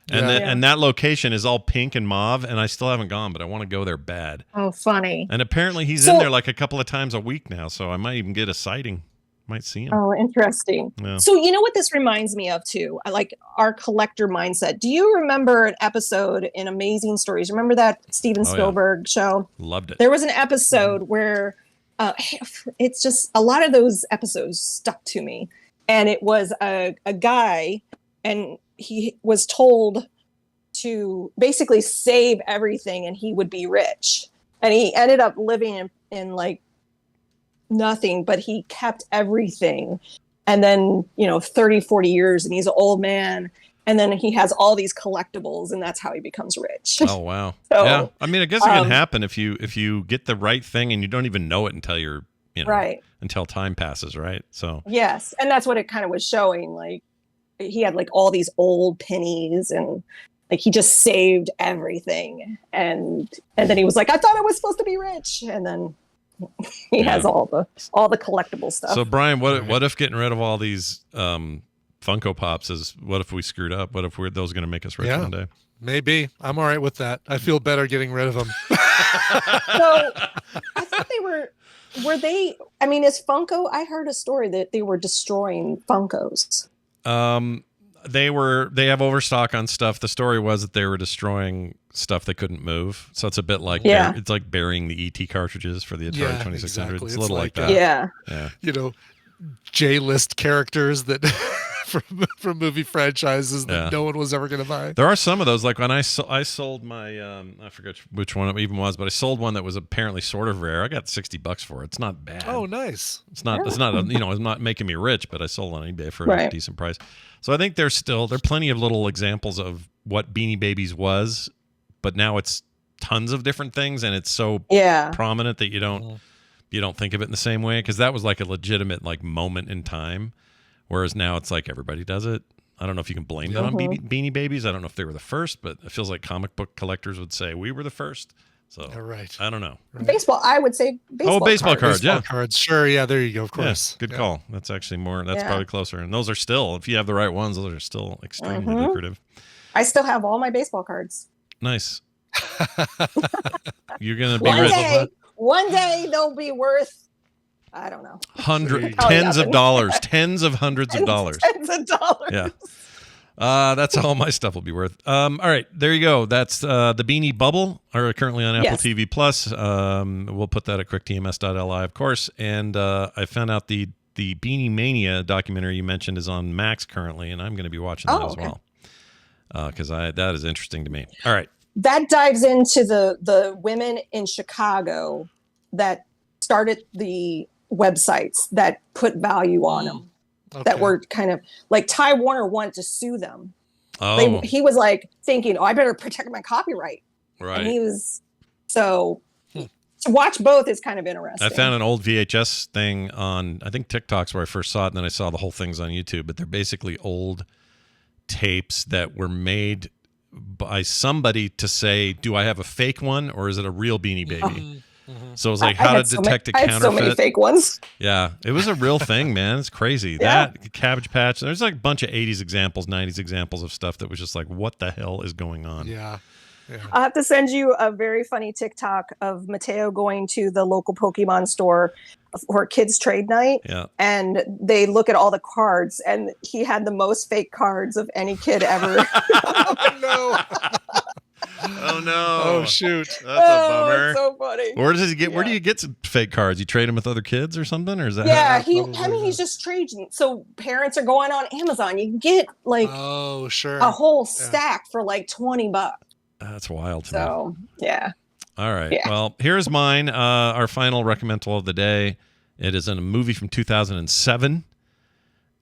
And and that location is all pink and mauve, and I still haven't gone, but I want to go there bad. Oh, funny. And apparently he's in there like a couple of times a week now, so I might even get a sighting. Might see him. Oh, interesting. Yeah. So you know what this reminds me of too? I like our collector mindset. Do you remember an episode in Amazing Stories? Remember that Steven Spielberg show? Loved it. There was an episode where it's just a lot of those episodes stuck to me. And it was a guy, and he was told to basically save everything and he would be rich. And he ended up living in like nothing, but he kept everything. And then 30-40 years, and he's an old man, and then he has all these collectibles, and that's how he becomes rich. Oh wow. So, yeah, I mean, I guess it can happen if you get the right thing and you don't even know it until you're right, until time passes, right? So yes, and that's what it kind of was showing. Like, he had like all these old pennies, and like he just saved everything, and then he was like, I thought I was supposed to be rich, and then he has all the collectible stuff. So Brian, what if getting rid of all these Funko Pops is, what if we screwed up? What if those going to make us rich one day? Maybe. I'm all right with that. I feel better getting rid of them. So I thought were they, I mean, is Funko, I heard a story that they were destroying Funkos. They have overstock on stuff. The story was that they were destroying stuff they couldn't move. So it's a bit like it's like burying the ET cartridges for the Atari 2600. Exactly. It's a little like that. Yeah. J-list characters that from movie franchises that no one was ever going to buy. There are some of those. Like when I sold my I forget which one it even was, but I sold one that was apparently sort of rare. I got $60 for it. It's not bad. Oh, nice. It's not it's not making me rich, but I sold on eBay for a decent price. So I think there are plenty of little examples of what Beanie Babies was, but now it's tons of different things, and it's so prominent that you don't think of it in the same way, because that was like a legitimate like moment in time, whereas now it's like everybody does it. I don't know if you can blame that on Beanie Babies. I don't know if they were the first, but it feels like comic book collectors would say we were the first. So I don't know. Baseball, I would say baseball. Oh, baseball cards, baseball cards. Sure, yeah, there you go. Of course, good call. That's actually more. That's probably closer, and those are still, if you have the right ones, those are still extremely lucrative. I still have all my baseball cards. Nice. You're gonna be rich. One day they'll be worth, I don't know, tens of dollars, tens of hundreds of dollars. Tens of dollars. Yeah. That's all my stuff will be worth. All right, there you go. That's the Beanie Bubble, are currently on Apple TV Plus. We'll put that at quicktms.li, of course. And I found out the Beanie Mania documentary you mentioned is on Max currently, and I'm going to be watching that as well, because that is interesting to me. All right. That dives into the women in Chicago that started the websites that put value on them. That were kind of like Ty Warner wanted to sue them. He was like thinking, I better protect my copyright. Right. And he was to watch both is kind of interesting. I found an old VHS thing on, I think TikTok's where I first saw it, and then I saw the whole thing's on YouTube, but they're basically old tapes that were made by somebody to say, do I have a fake one or is it a real Beanie Baby? So it was like how to detect a I had counterfeit. so many fake ones. Yeah, it was a real thing, man. It's crazy. That Cabbage Patch. There's like a bunch of 80s examples, 90s examples of stuff that was just like, what the hell is going on? Yeah. I'll have to send you a very funny TikTok of Mateo going to the local Pokemon store for kids trade night. Yeah. And they look at all the cards, and he had the most fake cards of any kid ever. Oh, no. Oh no! Oh shoot! That's a bummer. It's so funny. Where does he get? Where do you get some fake cards? You trade them with other kids or something, or is that? Yeah, he's just trading. So parents are going on Amazon. You can get like a whole stack for like $20. That's wild. So yeah. All right. Yeah. Well, here's mine. Our final recommendal of the day. It is in a movie from 2007,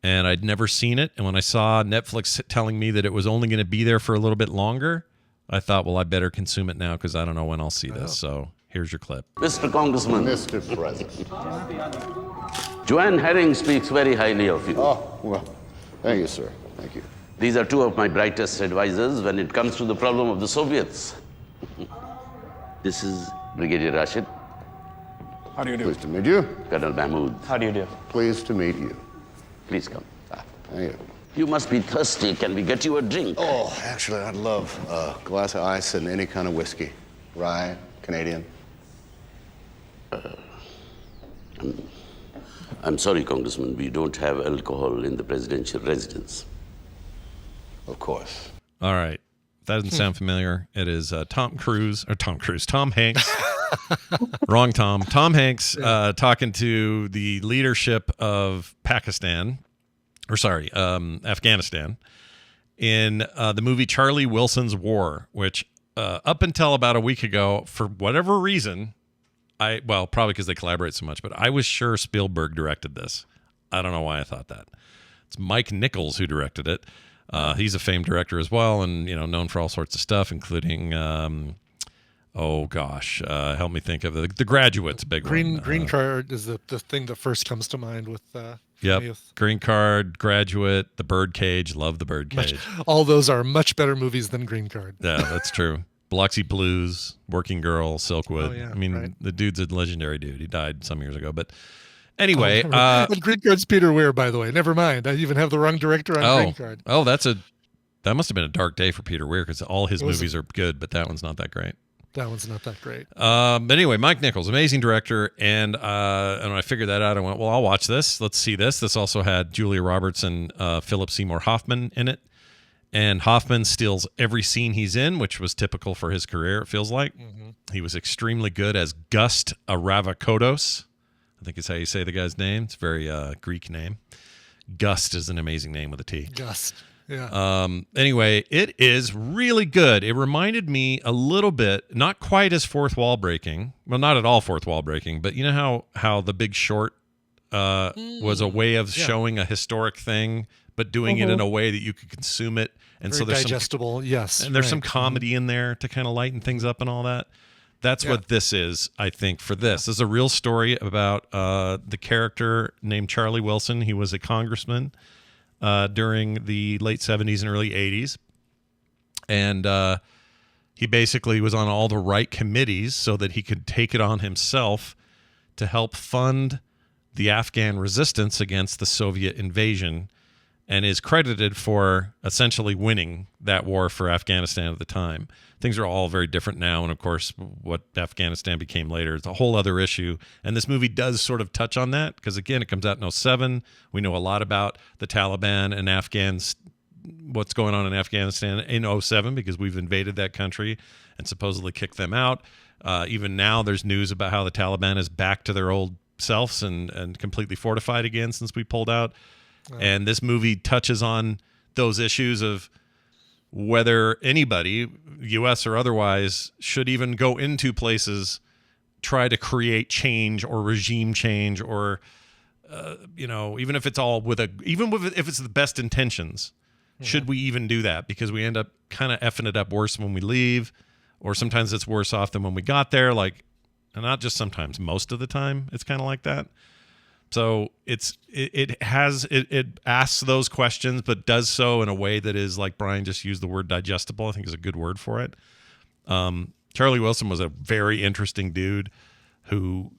and I'd never seen it. And when I saw Netflix telling me that it was only going to be there for a little bit longer, I thought, well, I better consume it now because I don't know when I'll see this. So here's your clip. Mr. Congressman. Mr. President. Joanne Herring speaks very highly of you. Oh, well, thank you, sir. Thank you. These are two of my brightest advisors when it comes to the problem of the Soviets. This is Brigadier Rashid. How do you do? Pleased to meet you. Colonel Mahmood. How do you do? Pleased to meet you. Please come. Thank you. You must be thirsty. Can we get you a drink? Oh, actually, I'd love a glass of ice and any kind of whiskey. Rye, Canadian. I'm sorry, Congressman. We don't have alcohol in the presidential residence. Of course. All right. If that doesn't sound familiar, it is Tom Hanks. Wrong Tom. Tom Hanks talking to the leadership of Afghanistan in the movie Charlie Wilson's War, which up until about a week ago, for whatever reason, probably because they collaborate so much, but I was sure Spielberg directed this. I don't know why I thought that. It's Mike Nichols who directed it. He's a famed director as well, and known for all sorts of stuff, including help me think of the Graduate's a big one. Green Card is the thing that first comes to mind with. Yep, Green Card, Graduate, The Birdcage. Love The Birdcage. All those are much better movies than Green Card. Yeah, that's true. Biloxi Blues, Working Girl, Silkwood. Oh, yeah, I mean, right. The dude's a legendary dude. He died some years ago, but anyway. And Green Card's Peter Weir, by the way. Never mind. I even have the wrong director on Green Card. Oh, that must have been a dark day for Peter Weir because all his movies are good, but that one's not that great. That one's not that great. But anyway, Mike Nichols, amazing director, and when I figured that out, I went, well, I'll watch this. Let's see this. This also had Julia Roberts and Philip Seymour Hoffman in it, and Hoffman steals every scene he's in, which was typical for his career, it feels like. Mm-hmm. He was extremely good as Gust Aravakodos. I think is how you say the guy's name. It's a very Greek name. Gust is an amazing name with a T. Gust. Yeah. Anyway, it is really good. It reminded me a little bit, not quite as fourth wall breaking. Well, not at all fourth wall breaking, but you know how The Big Short was a way of showing a historic thing, but doing it in a way that you could consume it. And very so there's digestible, yes. And there's some comedy in there to kind of lighten things up and all that. That's what this is, I think, for this. This is a real story about the character named Charlie Wilson. He was a congressman during the late 70s and early 80s. And he basically was on all the right committees so that he could take it on himself to help fund the Afghan resistance against the Soviet invasion, and is credited for essentially winning that war for Afghanistan at the time. Things are all very different now, and of course, what Afghanistan became later is a whole other issue. And this movie does sort of touch on that, because again, it comes out in 2007. We know a lot about the Taliban and Afghans, what's going on in Afghanistan in 2007, because we've invaded that country and supposedly kicked them out. Even now, there's news about how the Taliban is back to their old selves and completely fortified again since we pulled out. And this movie touches on those issues of whether anybody, U.S. or otherwise, should even go into places, try to create change or regime change, or even if it's all if it's the best intentions, should we even do that? Because we end up kind of effing it up worse when we leave, or sometimes it's worse off than when we got there. Like, and not just sometimes, most of the time, it's kind of like that. So it asks those questions, but does so in a way that is, like Brian just used the word digestible, I think is a good word for it. Charlie Wilson was a very interesting dude. who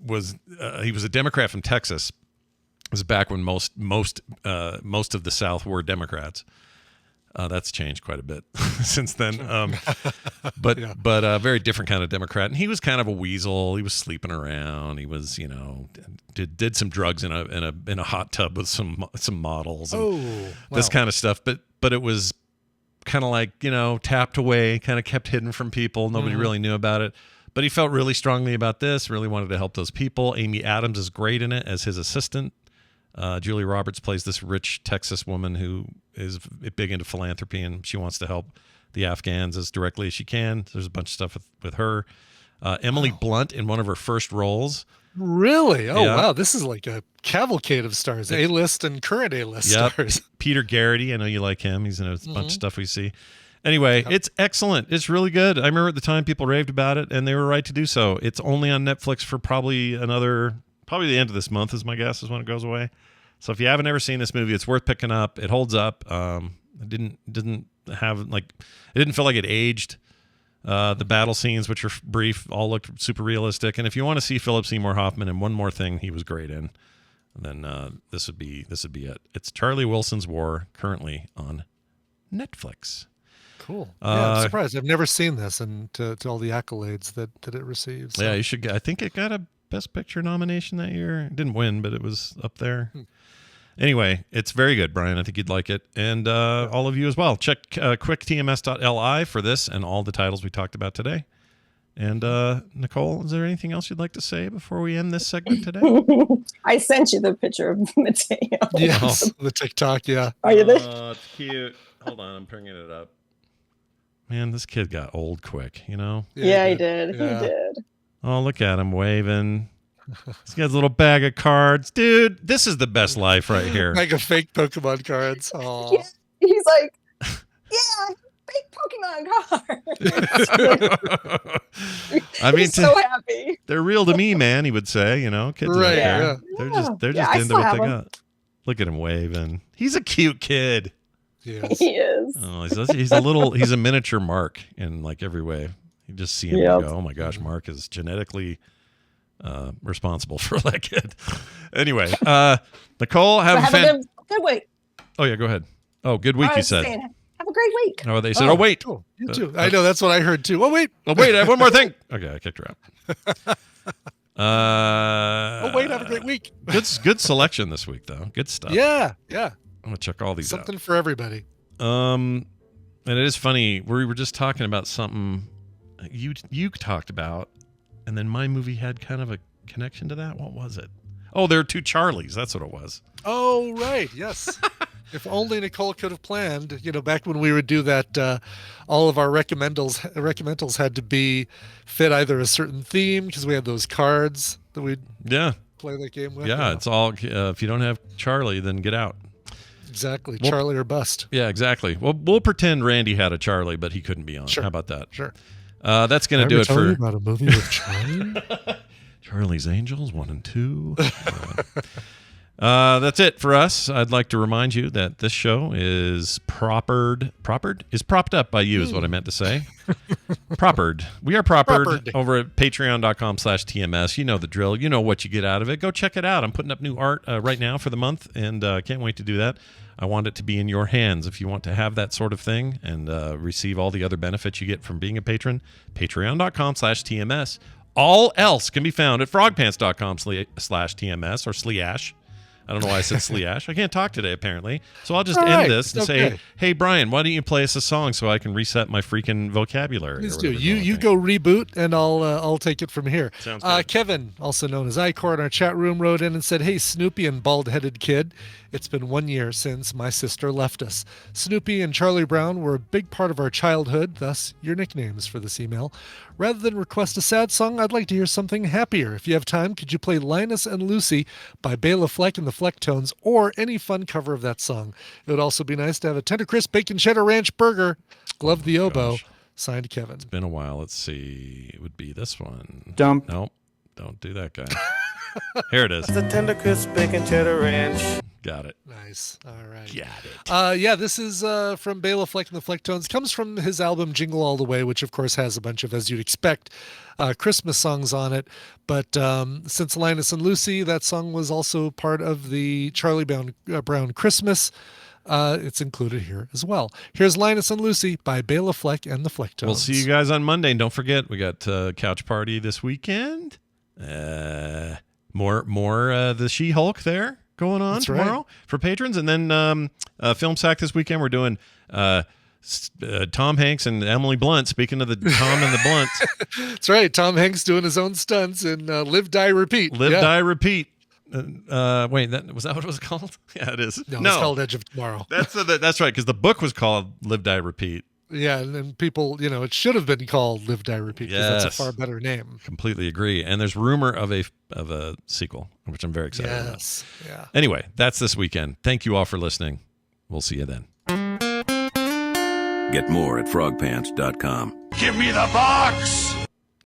was he was a Democrat from Texas. It was back when most of the South were Democrats. That's changed quite a bit since then. But a very different kind of Democrat. And he was kind of a weasel. He was sleeping around. He was, did some drugs in a hot tub with some models. And this kind of stuff. But it was kind of like, tapped away, kind of kept hidden from people. Nobody really knew about it. But he felt really strongly about this, really wanted to help those people. Amy Adams is great in it as his assistant. Julia Roberts plays this rich Texas woman who is big into philanthropy, and she wants to help the Afghans as directly as she can. There's a bunch of stuff with her. Emily Blunt in one of her first roles. Really? Oh, wow. This is like a cavalcade of stars, A-list and current A-list stars. Peter Garrity, I know you like him. He's in a bunch of stuff we see. Anyway, it's excellent. It's really good. I remember at the time people raved about it, and they were right to do so. It's only on Netflix for probably the end of this month is my guess is when it goes away. So if you haven't ever seen this movie, it's worth picking up. It holds up. It didn't feel like it aged. The battle scenes, which are brief, all looked super realistic. And if you want to see Philip Seymour Hoffman in one more thing he was great in, then this would be it. It's Charlie Wilson's War, currently on Netflix. Cool. I'm surprised. I've never seen this, and to all the accolades that it receives. So. Yeah, you should. I think it got a Best Picture nomination that year. It didn't win, but it was up there. Anyway, it's very good, Brian. I think you'd like it. And all of you as well. Check quicktms.li for this and all the titles we talked about today. And Nicole, is there anything else you'd like to say before we end this segment today? I sent you the picture of Mateo. Yes, the TikTok, yeah. Are you there? Oh, it's cute. Hold on, I'm bringing it up. Man, this kid got old quick, Yeah, he did. Yeah. He did. Oh, look at him waving. He's got his little bag of cards. Dude, this is the best life right here. Like a fake Pokemon cards. Oh. Yeah, he's like, yeah, fake Pokemon cards. He's so happy. They're real to me, man, he would say, Kids right, yeah. They're just into what they got. Look at him waving. He's a cute kid. Yes. He is. Oh, he's a miniature Mark in like every way. You just see him and go, oh my gosh, Mark is genetically responsible for that kid. Anyway, Nicole, have a good week. Oh yeah, go ahead. Oh, good week, you said. Have a great week. Oh, they said, wait. Oh, you too. I know, that's what I heard too. Oh, wait, I have one more thing. Okay, I kicked her out. Oh, wait, have a great week. Good selection this week, though. Good stuff. Yeah. I'm going to check all these Something out. for everybody. And it is funny. We were just talking about something you talked about, and then my movie had kind of a connection to that. What was it? Oh, there are two Charlies. That's what it was. Oh, right. Yes. If only Nicole could have planned, back when we would do that, all of our recommendals had to fit either a certain theme because we had those cards that we'd play that game with. Yeah, it's all, if you don't have Charlie, then get out. Exactly. Charlie or bust. Yeah, exactly. Well, we'll pretend Randy had a Charlie, but he couldn't be on. Sure. How about that? Sure. That's going to do it for... you about a movie with Charlie? Charlie's Angels 1 and 2. That's it for us. I'd like to remind you that this show is propped up by you is what I meant to say. Propered. We are propered over at patreon.com/TMS. You know the drill. You know what you get out of it. Go check it out. I'm putting up new art right now for the month, and can't wait to do that. I want it to be in your hands if you want to have that sort of thing and receive all the other benefits you get from being a patron. Patreon.com/TMS. All else can be found at frogpants.com/TMS or /. I don't know why I said /. I can't talk today, apparently. So I'll just end this and say, hey, Brian, why don't you play us a song so I can reset my freaking vocabulary? Please do. You go reboot, and I'll take it from here. Sounds good. Kevin, also known as Icor, in our chat room, wrote in and said, hey, Snoopy and bald-headed kid, it's been 1 year since my sister left us. Snoopy and Charlie Brown were a big part of our childhood, thus your nicknames for this email. Rather than request a sad song, I'd like to hear something happier. If you have time, could you play Linus and Lucy by Bela Fleck and the Flecktones, or any fun cover of that song? It would also be nice to have a tender crisp bacon cheddar ranch burger. Glove the oboe. Signed, Kevin. It's been a while. Let's see. It would be this one. Dump. Nope. Don't do that guy. Here it is. The tender crisp bacon cheddar ranch. Got it. Nice. All right. Got it. Yeah, this is from Bela Fleck and the Flecktones. Comes from his album Jingle All the Way, which of course has a bunch of, as you'd expect, Christmas songs on it. But since Linus and Lucy, that song was also part of the Charlie Brown Christmas. It's included here as well. Here's Linus and Lucy by Bela Fleck and the Flecktones. We'll see you guys on Monday. And don't forget, we got Couch Party this weekend. More the She-Hulk there going on tomorrow for patrons. And then Film Sack this weekend. We're doing Tom Hanks and Emily Blunt. Speaking of the Tom and the Blunts. That's right. Tom Hanks doing his own stunts in Live, Die, Repeat. Die, Repeat. Wait, was that what it was called? Yeah, it is. No, it's called Edge of Tomorrow. That's right, because the book was called Live, Die, Repeat. Yeah, and then people, it should have been called Live, Die, Repeat, because that's a far better name. Completely agree. And there's rumor of a sequel, which I'm very excited about. Yeah. Anyway, that's this weekend. Thank you all for listening. We'll see you then. Get more at frogpants.com. Give me the box!